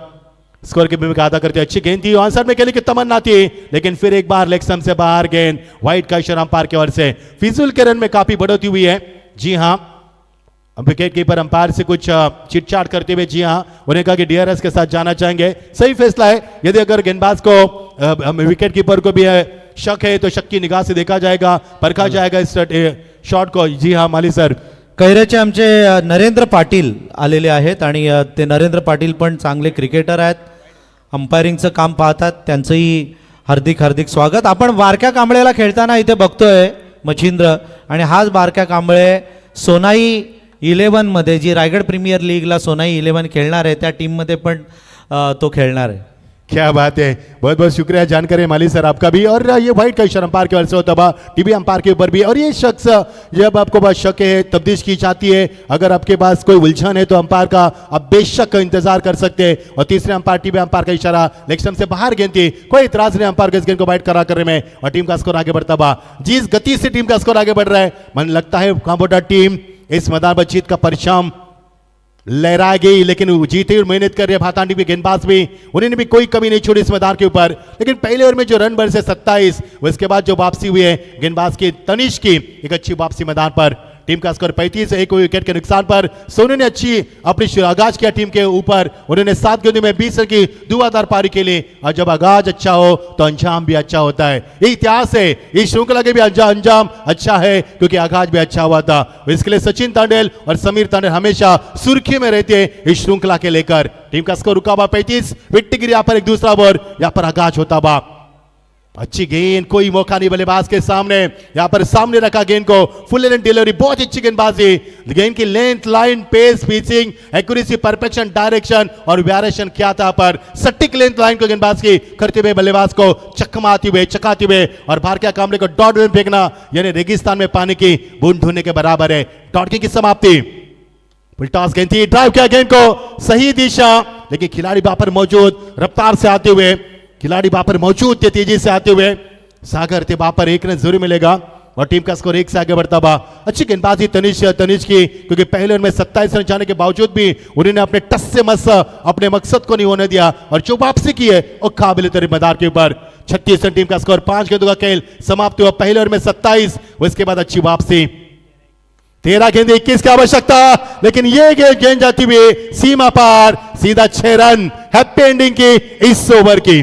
स्कोर की भूमिका अदा करते. अच्छी गेंद थी, आंसर में खेलने की तमन्ना थी लेकिन फिर एक बार लेग स्टंप से बाहर गेंद. व्हाइट का इशारा अंपायर की ओर से. फिजुल के रन में काफी बढ़ोतरी हुई है. जी हां, विकेट कीपर अंपायर से कुछ चिटचाट करते हुए जी हां उन्हें कहा कि DRS के साथ जाना चाहेंगे. सही फैसला है. यदि अगर गेंदबाज को विकेट कीपर को भी शक है तो शक की निगाह से देखा जाएगा, परखा जाएगा इस शॉट को. जी हां माली सर. कैरेचे आमचे नरेंद्र पाटील आलेले आहेत आणि ते नरेंद्र पाटील पण चांगले क्रिकेटर आहेत, अंपायरिंगचं काम पाहतात, त्यांचंही हार्दिक हार्दिक स्वागत. आपण बारक्या कांबळेला खेळताना इथे बघतोय मच्छिंद्र, आणि हाच बारक्या कांबळे सोनाई 11 मध्ये जी रायगड प्रीमियर लीगला सोनाई 11 खेळणार आहे त्या टीममध्ये पण तो खेळणार आहे. क्या बात है, बहुत बहुत शुक्रिया जानकारी माली सर आपका भी. और ये व्हाइट का इशारा अंपायर के ओर से होता हुआ टीवी अंपायर के ऊपर भी. और ये शख्स जब आपको पास शक है तब्दीश की जाती है, अगर आपके पास कोई उलझन है तो अंपायर का आप बेशक इंतजार कर सकते हैं. और तीसरे अंपायर टीवी अंपायर का इशारा लेग स्टंप से बाहर गेंद थी, कोई इतराज नहीं अंपायर को इस गेंद को बाइट करा करने में और टीम का स्कोर आगे बढ़ता हुआ. जिस गति से टीम का स्कोर आगे बढ़ रहा है मन लगता है कांबोटा टीम इस मैदान पर जीत का परचम लहरा गई. लेकिन जीते हुए मेहनत कर रहे भातान टीम के गेंदबाज भी, उन्होंने भी कोई कमी नहीं छोड़ी इस मैदान के ऊपर. लेकिन पहले ओवर में जो रन बढ़े से 27, उसके बाद जो वापसी हुई है गेंदबाज की तनिष की एक अच्छी वापसी मैदान पर टीम का स्कोर 35, एक विकेट के नुकसान पर सोनू ने अच्छी अपनी आगाज किया टीम के ऊपर। उन्होंने 7 गेंदों में 20 रन की धुआंधार पारी के लिए, और जब आगाज अच्छा हो तो अंजाम भी अच्छा होता है। ये इतिहास है, इस श्रृंखला के भी अंजाम अच्छा है क्योंकि आगाज भी अच्छा हुआ था। इसके लिए सचिन तांडेल और समीर तांडेल हमेशा सुर्खी में रहते हैं इस श्रृंखला के लेकर। टीम का स्कोर रुका हुआ 35, विकेट गिरी यहाँ पर एक दूसरा ओवर, यहाँ पर आगाज होता हुआ। अच्छी गेंद, कोई मौका नहीं बल्लेबाज के सामने, यहां पर सामने रखा गेंद को, फुल लेंथ डिलीवरी, बहुत अच्छी गेंदबाजी। गेंद की लेंथ, लाइन, पेस, पिचिंग, एक्यूरेसी, परफेक्शन, डायरेक्शन और वेरिएशन क्या था पर सटीक लेंथ लाइन को गेंदबाजी करते हुए बल्लेबाज को चकमाते हुए, चकाते हुए और भारतीय कामले को डॉट में फेंकना यानी रेगिस्तान में पानी की बूंद ढूंढने के बराबर है। डॉट की समाप्ति। फुल टॉस गेंद थी, ड्राइव किया गेंद को सही दिशा, लेकिन खिलाड़ी वहां पर मौजूद, रफ्तार से आते हुए खिलाड़ी वहां पर मौजूद थे, तेजी से आते हुए सागर थे, वहां पर 1 रन जरूर मिलेगा और टीम का स्कोर 1 से आगे बढ़ता हुआ। अच्छी गेंदबाजी तनिष की, क्योंकि पहले ओवर में 27 रन जाने के बावजूद भी उन्होंने अपने टस से मस अपने मकसद को नहीं होने दिया और जो वापसी की है वो काबिल तारीफ मदार के ऊपर। 36 रन टीम का स्कोर, 5 गेंदों का खेल समाप्त हुआ। पहले ओवर में 27, उसके बाद अच्छी वापसी। 13 गेंद 21 की आवश्यकता, लेकिन ये गेंद जाती हुई सीमा पार, सीधा 6 रन। हैप्पी एंडिंग की इस ओवर की।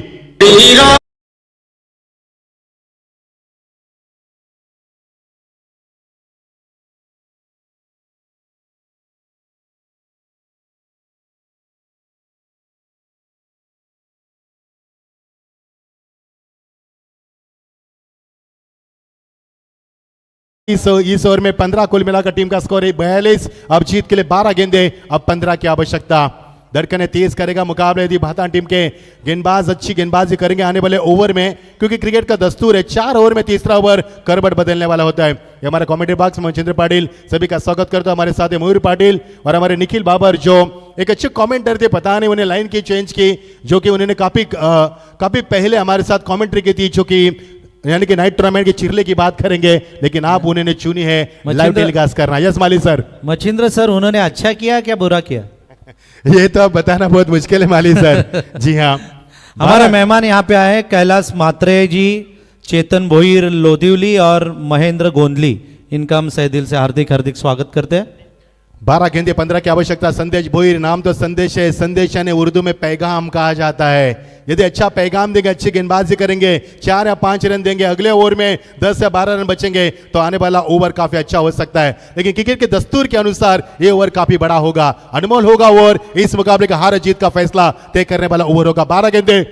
इस ओवर में 15 कुल मिलाकर टीम का स्कोर है 42। अब जीत के लिए 12 गेंदे, अब 15 की आवश्यकता। धड़कने तेज करेगा मुकाबले यदि भातान टीम के गेंदबाज अच्छी गेंदबाजी करेंगे आने वाले ओवर में, क्योंकि क्रिकेट का दस्तूर है 4 ओवर में तीसरा ओवर करबट बदलने वाला होता है। ये हमारे कमेंट्री बॉक्स में मचिंद्र पाटिल सभी का स्वागत करता है। हमारे साथ है मयूर पाटिल और हमारे निखिल बाबर जो एक अच्छे कमेंटर थे, पता नहीं उन्हें लाइन की चेंज की, जो कि उन्होंने काफी पहले हमारे साथ कमेंट्री की थी, जो कि यानी कि नाइट टूर्नामेंट के चिरले की बात करेंगे, लेकिन आप उन्होंने चुनी है लाइव टेलीकास्ट करना। यस माली सर। मचिंद्र सर, उन्होंने अच्छा किया क्या बुरा किया? ये तो अब बताना बहुत मुश्किल है माली सर। जी हाँ, हमारे मेहमान यहाँ पे आए कैलाश मात्रे जी, चेतन भोईर लोधिवली और महेंद्र गोंदली, इनका हम सहे दिल से हार्दिक हार्दिक स्वागत करते हैं। 12 गेंदे 15 की आवश्यकता। संदेश भोईर, नाम तो संदेश है, संदेश यानी उर्दू में पैगाम कहा जाता है। यदि अच्छा पैगाम देंगे, अच्छी गेंदबाजी करेंगे, 4 या 5 रन देंगे, अगले ओवर में 10 या 12 रन बचेंगे तो आने वाला ओवर काफी अच्छा हो सकता है। लेकिन क्रिकेट के दस्तूर के अनुसार ये ओवर काफी बड़ा होगा, अनमोल होगा ओवर। इस मुकाबले का हार जीत का फैसला तय करने वाला ओवर होगा। 12 गेंदे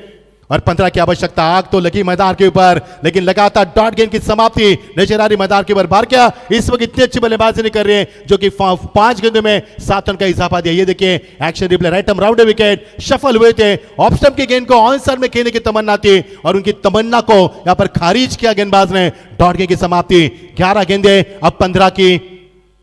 और 15 की आवश्यकता। आग तो लगी मैदान के ऊपर, लेकिन लगातार डॉट गेंद की समाप्ति नजर आ रही मैदान के ऊपर। भारतीय इस वक्त इतनी अच्छी बल्लेबाजी नहीं कर रहे हैं, जो कि 5 गेंदों में 7 रन का इजाफा दिया। ये देखिए action replay, right arm round wicket, सफल हुए थे। ऑफ स्टंप की गेंद को ऑन साइड में खेलने की तमन्ना थी और उनकी तमन्ना को यहां पर खारिज किया गेंदबाज ने। डॉट गेंद की समाप्ति। 11 गेंदे, अब 15 की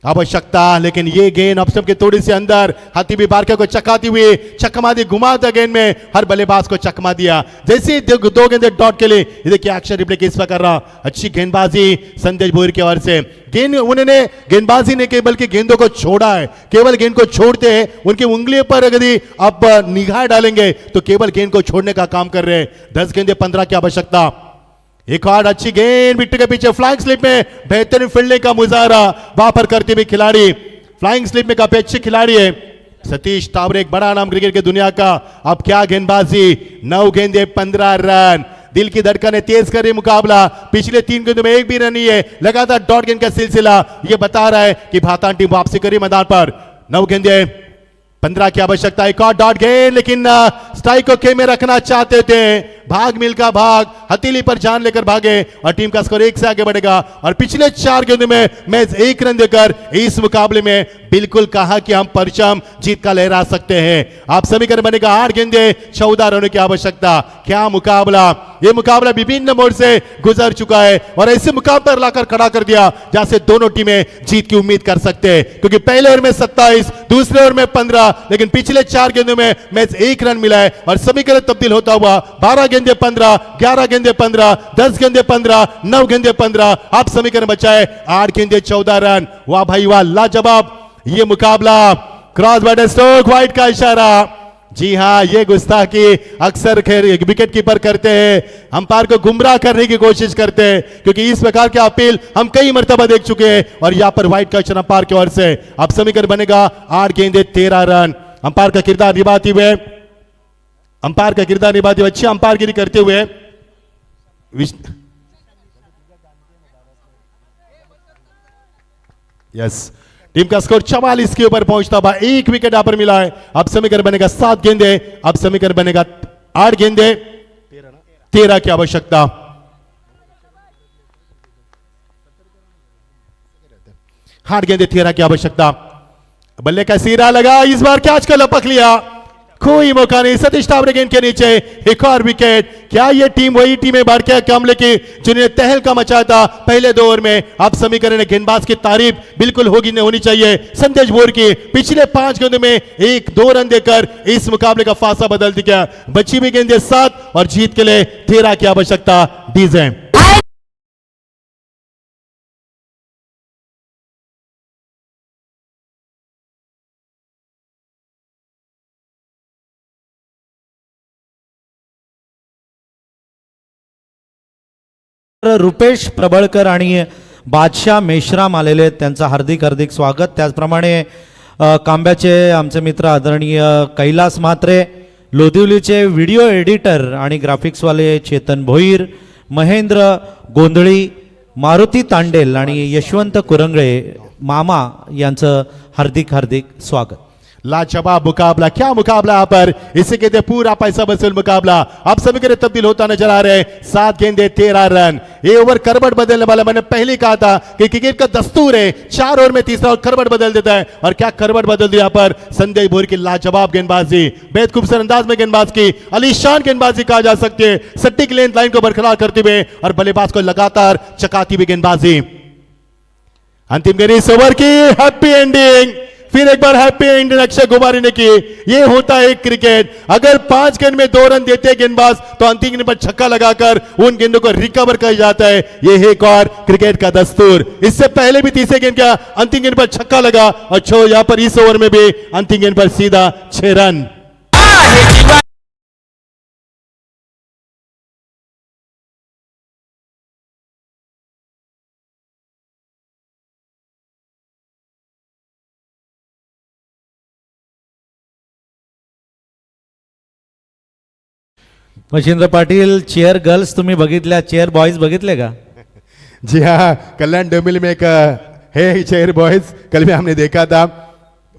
आवश्यकता, लेकिन ये गेंद ऑप्शन के थोड़ी से अंदर, हाथी भी बारके को चकाती हुई, चकमा दी, घुमाता गेंद में हर बल्लेबाज को चकमा दिया। जैसे 2 गेंदे डॉट के लिए, देखिए एक्शन रिप्ले किस पर कर रहा। अच्छी गेंदबाजी संदेश भोईर की ओर से। गेंद उन्होंने गेंदबाजी नहीं की बल्कि गेंदों को छोड़ा है। केवल गेंद को छोड़ते हैं, उनकी उंगलियों पर यदि आप निगाह डालेंगे तो केवल गेंद को छोड़ने का काम कर रहे हैं। 10 गेंदे 15 की आवश्यकता। एक और अच्छी गेंद विकेट के पीछे, फ्लाइंग स्लिप में बेहतरीन फील्डिंग का मुजाहरा वहां पर करते हुए खिलाड़ी। फ्लाइंग स्लिप में काफी अच्छे खिलाड़ी है सतीश तावरे, एक बड़ा नाम क्रिकेट की दुनिया का। अब क्या गेंदबाजी। 9 गेंदे 15 रन। दिल की धड़कनें तेज कर रही मुकाबला। पिछले 3 गेंदों में एक भी रन नहीं है। लगातार डॉट गेंद का सिलसिला ये बता रहा है कि भातान टीम वापसी करी मैदान पर। 9 गेंदे 15 की आवश्यकता। एक और डॉट गेंद, लेकिन स्ट्राइक को खेमे रखना चाहते थे। भाग मिल्खा भाग, हथेली पर जान लेकर भागे और टीम का स्कोर 1 से आगे बढ़ेगा। और पिछले 4 गेंदों में मैच 1 रन देकर इस मुकाबले में बिल्कुल कहा कि हम परचम जीत का लहरा सकते हैं। आप समीकरण बनेगा 8 गेंदे 14 रनों की आवश्यकता। क्या मुकाबला। ये मुकाबला विभिन्न मोड़ से गुजर चुका है और ऐसे मुकाबला लाकर खड़ा कर दिया जहां से दोनों टीमें जीत की उम्मीद कर सकते हैं, क्योंकि पहले ओवर में 27, दूसरे ओवर में 15, लेकिन पिछले 4 गेंदों में मैच 1 रन मिला है और समीकरण तब्दील होता हुआ 12 गेंदे 15, 11 गेंदे 15, 10 गेंदे 15, 9 गेंदे 15। आप समीकरण बचाए 8 गेंदे 14 रन। वाह भाई वाह, लाजवाब ये मुकाबला। क्रॉस बैटर स्ट्रोक, वाइड का इशारा। जी हाँ, ये गुस्ताखी अक्सर विकेट कीपर करते हैं, अंपायर को गुमराह करने की कोशिश करते हैं, क्योंकि इस प्रकार के अपील हम कई मर्तबा देख चुके हैं। और यहाँ पर व्हाइट कर्शन अंपायर की ओर से अब समीकरण बनेगा 8 गेंदे 13 रन। अंपायर का किरदार निभाते हुए अच्छी अंपायरगिरी करते हुए यस, टीम का स्कोर 44 के ऊपर पहुंचता हुआ 1 विकेट यहां पर मिला है। अब समीकरण बनेगा 7 गेंदे, अब समीकरण बनेगा 8 गेंदे 13 की आवश्यकता। 8 गेंदे 13 की आवश्यकता। बल्ले का सीरा लगा, इस बार कैच को लपक लिया, कोई मौका नहीं। सतीश टावरे गेंद के नीचे एक और विकेट। क्या ये टीम वही टीम है भारतीय कामले की जिन्हें तहलका मचाया था पहले 2 ओवर में? अब समीकरण ने गेंदबाज की तारीफ बिल्कुल होनी चाहिए। संदेश बोर की पिछले 5 गेंदों में 1-2 रन देकर इस मुकाबले का फासा बदल दिया। बची हुई गेंदें 7 और जीत के लिए 13 की आवश्यकता। डीजे रुपेश प्रबळकर आणि बादशाह मेश्राम आलेले आहेत, त्यांचं हार्दिक हार्दिक स्वागत। त्याचप्रमाणे कांब्याचे आमचे मित्र आदरणीय कैलास म्हात्रे, लोधिवलीचे व्हिडिओ एडिटर आणि ग्राफिक्सवाले चेतन भोईर, महेंद्र गोंधळी, मारुती तांडेल आणि यशवंत कुरंगळे मामा यांचं हार्दिक हार्दिक स्वागत। लाजवाब मुकाबला, क्या मुकाबला यहाँ पर, इसे कहते हैं पूरा पैसा वसूल मुकाबला। अब समीकरण तब्दील होता नजर आ रहे हैं। 7 गेंदे 13 रन। ये ओवर करवट बदलने वाला, मैंने पहले कहा था कि क्रिकेट का दस्तूर है 4 ओवर में तीसरा ओवर करवट बदल देता है। और क्या करवट बदल दिया पर संजय भोर की लाजवाब गेंदबाजी, बेहद खूबसूरत अंदाज में गेंदबाज की अलीशान गेंदबाजी कहा जा सकती है, सटीक लेंथ लाइन को बरकरार करते हुए और बल्लेबाज को लगातार चकाती हुई गेंदबाजी। अंतिम गेंद इस ओवर की हैप्पी एंडिंग, फिर एक बार हैप्पी एंडिंग अक्षय गुबारी ने की। ये होता है क्रिकेट, अगर 5 गेंद में 2 रन देते हैं गेंदबाज तो अंतिम गेंद पर छक्का लगाकर उन गेंदों को रिकवर किया जाता है। ये है एक और क्रिकेट का दस्तूर। इससे पहले भी तीसरे गेंद का अंतिम गेंद पर छक्का लगा और यहां पर इस ओवर में भी अंतिम गेंद पर सीधा 6 run. Machhindra Patil, chair girls तुम्ही बघितल्या, चेअर बॉयज बघितले का? जी हाँ, कल्याण डोंबिवली में एक है चेयर बॉयज, कल भी हमने देखा था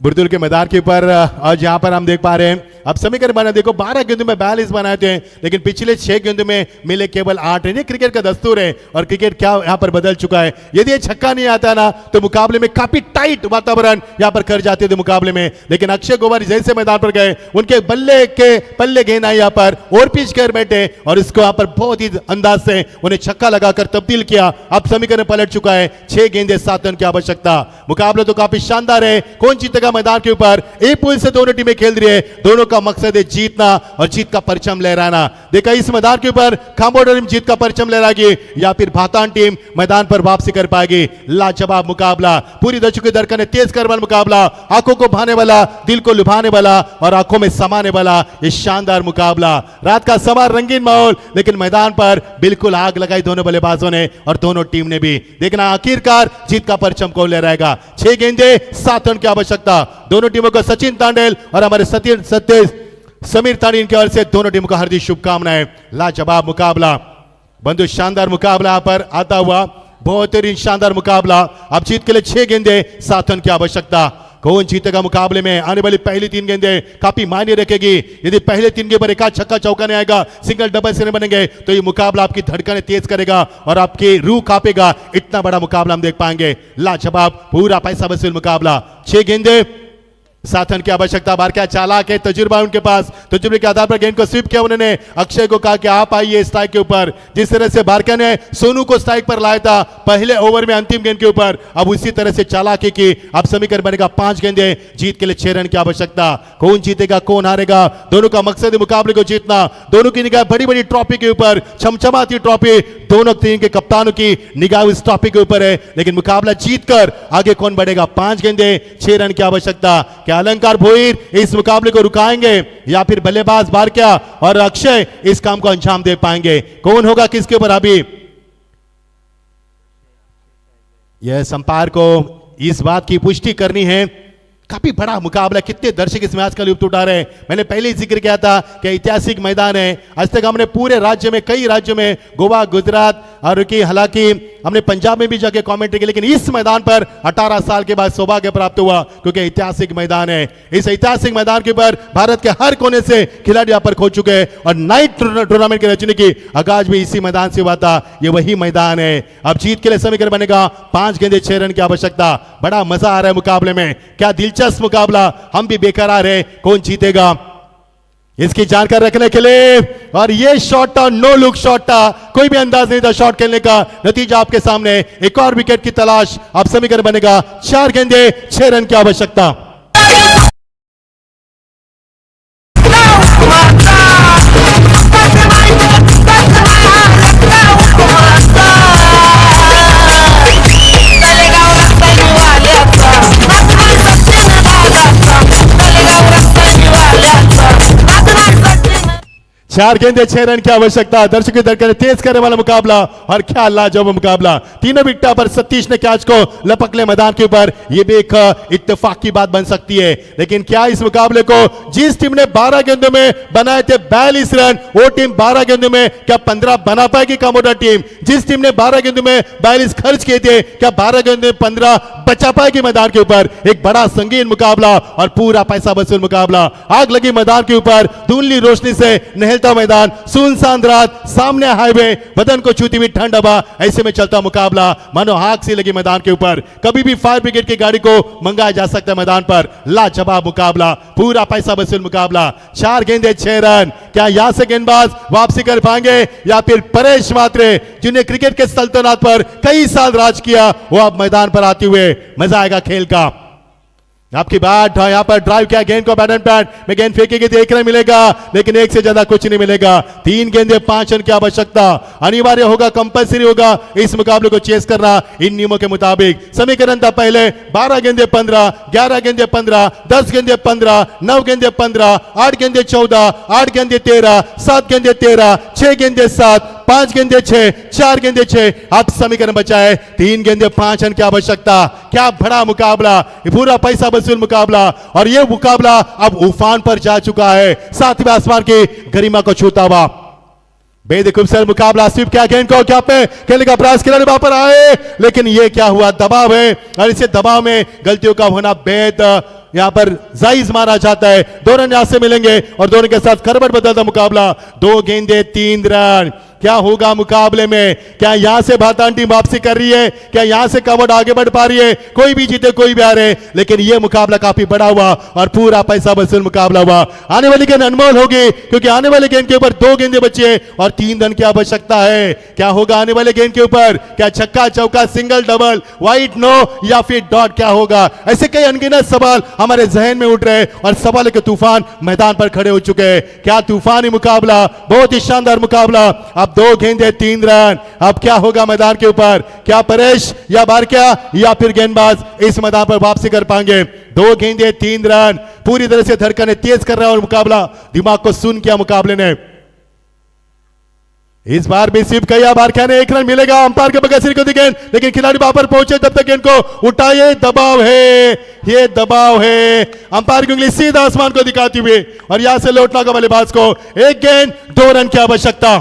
बुरदुल के मैदान के ऊपर। आज यहाँ पर हम देख पा रहे हैं अब समीकरण बना, देखो 12 गेंदों में 42 बनाए थे, लेकिन पिछले 6 गेंदों में मिले केवल 8 रन। ये क्रिकेट का दस्तूर है और क्रिकेट क्या यहाँ पर बदल चुका है। यदि ये छक्का नहीं आता ना तो मुकाबले में काफी टाइट वातावरण यहाँ पर कर जाते थे मुकाबले में, लेकिन अक्षय गोवारी जैसे मैदान पर गए उनके बल्ले के पल्ले गेंद आई यहाँ पर और पिच कर बैठे और इसको यहाँ पर बहुत ही अंदाज से उन्हें छक्का लगाकर तब्दील किया। अब समीकरण पलट चुका है, 6 गेंदे 7 रन की आवश्यकता। मुकाबला तो काफी शानदार है, कौन जीतेगा मैदान के ऊपर? एक पुल से दोनों टीमें खेल रही है, दोनों का मकसद है जीतना और जीत का परचम लहराना। देखा इस मैदान के ऊपर खामोडर टीम जीत का परचम लहराएगी या फिर भातान टीम मैदान पर वापसी कर पाएगी। लाजवाब मुकाबला, पूरी दर्शकों की धड़कनें तेज करने वाला मुकाबला, आंखों को भाने वाला, दिल को लुभाने वाला और आंखों में समाने वाला ये शानदार मुकाबला। रात का समा रंगीन माहौल, लेकिन मैदान पर बिल्कुल आग लगाई दोनों बल्लेबाजों ने और दोनों टीम ने भी। देखना आखिरकार जीत का परचम कौन लहराएगा। 6 गेंदे 7 रन की आवश्यकता। दोनों टीमों को सचिन तांडेल और हमारे समीर तानी इनके ओर से दोनों टीमों को हार्दिक शुभकामनाएं। लाजवाब मुकाबला, बंधु शानदार मुकाबला यहाँ पर आता हुआ, बहुत ही शानदार मुकाबला। अब जीत के लिए 6 गेंदे 7 रन की आवश्यकता। कौन जीतेगा मुकाबले में? आने वाली पहली 3 गेंदें काफी मायने रखेगी। यदि पहले 3 गेंद पर एक छक्का चौका नहीं आएगा, सिंगल डबल से बनेंगे तो ये मुकाबला आपकी धड़कनें तेज करेगा और आपकी रूह कांपेगा। इतना बड़ा मुकाबला हम देख पाएंगे। लाजवाब पूरा पैसा वसूल मुकाबला। 6 गेंदे 7 रन की आवश्यकता। बार क्या चालाक है, तजुर्बा उनके पास, तजुर्बे के आधार पर गेंद को स्वीप किया उन्होंने। अक्षय को कहा कि आप आइए स्ट्राइक के ऊपर, जिस तरह से बारका ने सोनू को स्ट्राइक पर लाया था पहले ओवर में अंतिम गेंद के ऊपर, अब उसी तरह से चालाकी की। अब समीकरण बनेगा 5 गेंदे, जीत के लिए 6 रन की आवश्यकता। कौन जीतेगा कौन हारेगा, दोनों का मकसद है मुकाबले को जीतना। दोनों की निगाह बड़ी बड़ी ट्रॉफी के ऊपर, चमचमाती ट्रॉफी, दोनों टीम के कप्तान कप्तानों की निगाह इस टॉपिक के ऊपर है, लेकिन मुकाबला जीतकर आगे कौन बढ़ेगा। 5 गेंदे 6 रन की आवश्यकता। क्या अलंकार भोईर इस मुकाबले को रुकाएंगे या फिर बल्लेबाज बारक्या और अक्षय इस काम को अंजाम दे पाएंगे? कौन होगा किसके ऊपर? अभी यह अंपायर को इस बात की पुष्टि करनी है। काफी बड़ा मुकाबला, कितने दर्शक इस मैच का लुत्फ उठा रहे हैं। मैंने पहले ही जिक्र किया था कि ऐतिहासिक मैदान है। आज तक हमने पूरे राज्य में, कई राज्यों में, गोवा, गुजरात और की हालांकि हमने पंजाब में भी जाके कमेंट्री की, लेकिन इस मैदान पर 18 साल के बाद सौभाग्य प्राप्त हुआ क्योंकि ऐतिहासिक मैदान है। इस ऐतिहासिक मैदान के ऊपर भारत के हर कोने से खिलाड़ी यहाँ पर खो चुके हैं और नाइट टूर्नामेंट के रचने की आगाज भी इसी मैदान से हुआ था। ये वही मैदान है। अब जीत के लिए समीकरण बनेगा 5 गेंदे 6 रन की आवश्यकता। बड़ा मजा आ रहा है मुकाबले में, क्या दिलचस्प मुकाबला। हम भी बेकरार है कौन जीतेगा इसकी जानकारी रखने के लिए। और ये शॉट था, नो लुक शॉट था, कोई भी अंदाज नहीं था शॉट खेलने का। नतीजा आपके सामने, एक और विकेट की तलाश। अब समीकरण बनेगा 4 गेंदे 6 रन की आवश्यकता। चार गेंदे 6 रन की आवश्यकता। दर्शकों की धड़कन तेज करने वाला मुकाबला और क्या लाजवाब मुकाबला। तीनों विकेट पर सतीश ने कैच को लपक ले मैदान के ऊपर। यह भी एक इत्तेफाक की बात बन सकती है, लेकिन क्या इस मुकाबले को जिस टीम ने 12 गेंदों में बनाए थे 42 रन, वो टीम 12 गेंदों में क्या 15 बना पाएगी? कमोडा टीम जिस टीम ने 12 गेंदों में 42 खर्च किए थे, क्या 12 गेंदों में 15 बचा पाएगी मैदान के ऊपर? एक बड़ा संगीन मुकाबला और पूरा पैसा वसूल मुकाबला। आग लगी मैदान के ऊपर, धुंधली रोशनी से नहलता मैदान, सुनसान रात, सामने हाईवे, बदन को छूती हुई ठंड हवा, ऐसे में चलता मुकाबला मानो आग सी लगी मैदान के ऊपर। कभी भी फायर ब्रिगेड की गाड़ी को मंगाया जा सकता है मैदान पर। लाजवाब मुकाबला, पूरा पैसा वसूल मुकाबला। 4 गेंदे 6 रन। क्या यहां से गेंदबाज वापसी कर पाएंगे या फिर परेश मात्रे जिन्हें क्रिकेट के सल्तनत पर कई साल राज किया, वो अब मैदान पर आते हुए मजा आएगा खेल का। आपकी बात यहां पर ड्राइव किया गेंद को, बैट एंड पैड में गेंद फेंकेगी तो 1 रन मिलेगा, लेकिन 1 से ज्यादा कुछ नहीं मिलेगा। 3 गेंदे 5 रन की आवश्यकता। अनिवार्य होगा, कंपलसरी होगा इस मुकाबले को चेस करना इन नियमों के मुताबिक। समीकरण था पहले 12 गेंदे 15, 11 गेंदे 15, 10 गेंदे 15, 9 गेंदे 15, 8 गेंदे 14, 8 गेंदे 13, 7 गेंदे 13, 6 गेंदे 7, 5 गेंदे 6, 4 गेंदे 6। अब समीकरण बचा है 3 गेंदे 5 रन की आवश्यकता। क्या बड़ा मुकाबला, पूरा पैसा वसूल मुकाबला, और यह मुकाबला अब उफान पर जा चुका है, सातवें आसमान की गरिमा को छूता हुआ। बेहद खूबसूरत मुकाबला। स्वीप क्या गेंद को क्या पे खेलने का प्रयास, खिलाड़ी वहां पर आए, लेकिन यह क्या हुआ, दबाव है और इसे दबाव में गलतियों का होना बेहद यहां पर जायज माना जाता है। 2 रन यहां से मिलेंगे और दोनों के साथ करवट बदलता मुकाबला। 2 गेंदे 3 रन। क्या होगा मुकाबले में? क्या यहां से भारतीय टीम वापसी कर रही है? क्या यहां से कवट आगे बढ़ पा रही है? कोई भी जीते कोई भी हारे, लेकिन यह मुकाबला काफी बड़ा हुआ और पूरा पैसा वसूल मुकाबला हुआ। आने वाली गेंद अनमोल होगी क्योंकि आने वाले गेंद के ऊपर 2 गेंदे बचे और 3 रन की आवश्यकता है। क्या होगा आने वाले गेंद के ऊपर? क्या छक्का चौका, सिंगल डबल, वाइट नो या फिर डॉट? क्या होगा? ऐसे कई अनगिनत सवाल हमारे जहन में उठ रहे और सवालों के तूफान मैदान पर खड़े हो चुके हैं। क्या तूफानी मुकाबला, बहुत ही शानदार मुकाबला। अब 2 गेंदे 3 रन। अब क्या होगा मैदान के ऊपर? क्या परेश या बारक्या या फिर गेंदबाज इस मैदान पर वापसी कर पाएंगे? 2 गेंदे 3 रन। पूरी तरह से धड़कनें तेज कर रहा है और मुकाबला दिमाग को सुन किया मुकाबले ने। इस बार भी सिर्फ कई बारक्या ने 1 रन मिलेगा। अंपायर के बगैर सिर को दी गेंद, लेकिन खिलाड़ी वहां पर पहुंचे तब तक गेंद को उठाए। दबाव है, ये दबाव है। अंपायर की उंगली सीधा आसमान को दिखाती हुई और यहां से लौटना होगा बल्लेबाज को। 1 गेंद 2 रन की आवश्यकता।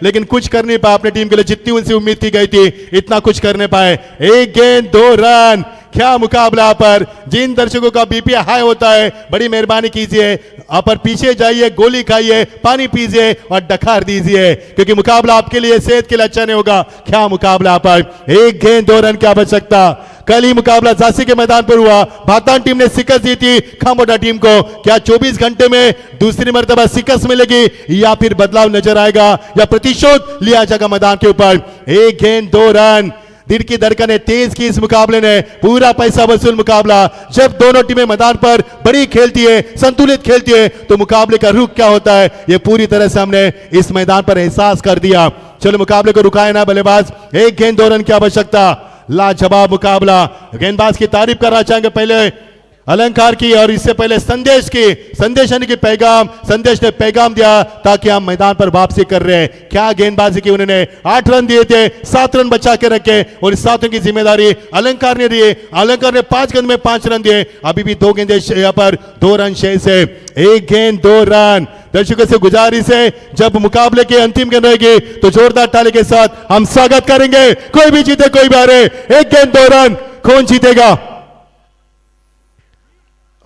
लेकिन कुछ कर नहीं पाए अपनी टीम के लिए, जितनी उनसे उम्मीद की गई थी इतना कुछ कर नहीं पाए। 1 गेंद 2 रन। क्या मुकाबला पर। जिन दर्शकों का बीपी हाई होता है बड़ी मेहरबानी कीजिए आप पर पीछे जाइए, गोली खाइए, पानी पीजिए और डकार दीजिए, क्योंकि मुकाबला आपके लिए सेहत के लिए अच्छा नहीं होगा। क्या मुकाबला पर, एक गेंद 2 रन की आवश्यकता। कल ही मुकाबला झांसी के मैदान पर हुआ, भातान टीम ने शिकस्त दी थी खामोटा टीम को। क्या 24 घंटे में दूसरी मर्तबा शिकस्त मिलेगी या फिर बदलाव नजर आएगा या प्रतिशोध लिया जाएगा मैदान के ऊपर। एक गेंद 2 रन, दिल की धड़कनें तेज की इस मुकाबले ने, पूरा पैसा वसूल मुकाबला। जब दोनों टीमें मैदान पर बड़ी खेलती है, संतुलित खेलती है, तो मुकाबले का रुख क्या होता है ये पूरी तरह से हमने इस मैदान पर एहसास कर दिया। चलो मुकाबले को रुकाए ना बल्लेबाज, एक गेंद 2 रन की आवश्यकता। लाजवाब मुकाबला। गेंदबाज की तारीफ करना चाहेंगे पहले अलंकार की और इससे पहले संदेश की। संदेश यानी कि पैगाम, संदेश ने पैगाम दिया ताकि हम मैदान पर वापसी कर रहे हैं। क्या गेंदबाजी की उन्होंने, 8 रन दिए थे, 7 रन बचा के रखे और इस 7 रन की जिम्मेदारी अलंकार ने दी। अलंकार ने 5 गेंद में 5 रन दिए, अभी भी 2 गेंदें यहाँ पर 2 रन शेष है। एक गेंद 2 रन। दर्शकों से गुजारिश है जब मुकाबले की अंतिम गेंद रहेगी तो जोरदार ताली के साथ हम स्वागत करेंगे। कोई भी जीते कोई भी हारे, एक गेंद 2 रन, कौन जीतेगा।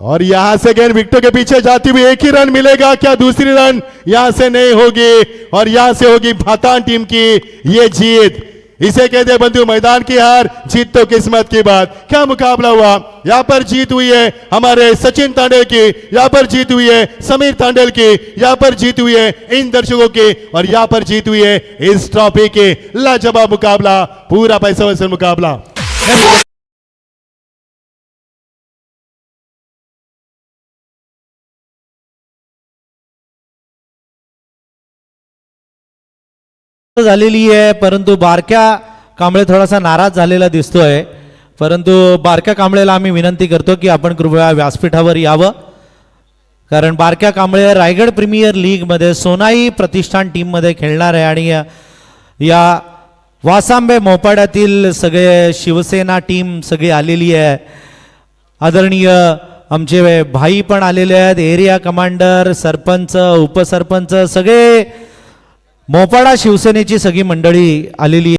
और यहां से गेंद विकेटों के पीछे जाती हुई एक ही रन मिलेगा, क्या दूसरी रन यहां से नहीं होगी और यहां से होगी भातान टीम की ये जीत। इसे कहते हैं बंधु मैदान की हार, जीत तो किस्मत की बात। क्या मुकाबला हुआ, यहां पर जीत हुई है हमारे सचिन तांडेल की, यहां पर जीत हुई है समीर तांडेल की, यहां पर जीत हुई है इन दर्शकों की और यहां पर जीत हुई है इस ट्रॉफी की। लाजवाब मुकाबला, पूरा पैसा वसूल मुकाबला। झालेली आहे, परंतु बारक्या कांबळे थोडासा नाराज झालेला दिसतोय, परंतु बारक्या कांबळेला आम्ही विनंती करतो की आपण कृपया व्यासपीठावर यावं, कारण बारक्या कांबळे रायगड प्रीमियर लीग मध्ये सोनाई प्रतिष्ठान टीम मध्ये खेळणार आहे आणि या वासांबे मोपाड्यातील सगळे शिवसेना टीम सगळी आलेली आहे। आदरणीय आमचे भाई पण आलेले आहेत, एरिया कमांडर, सरपंच, उपसरपंच, सगळे मोपाडा शिवसेनेची सगळी मंडळी आलेली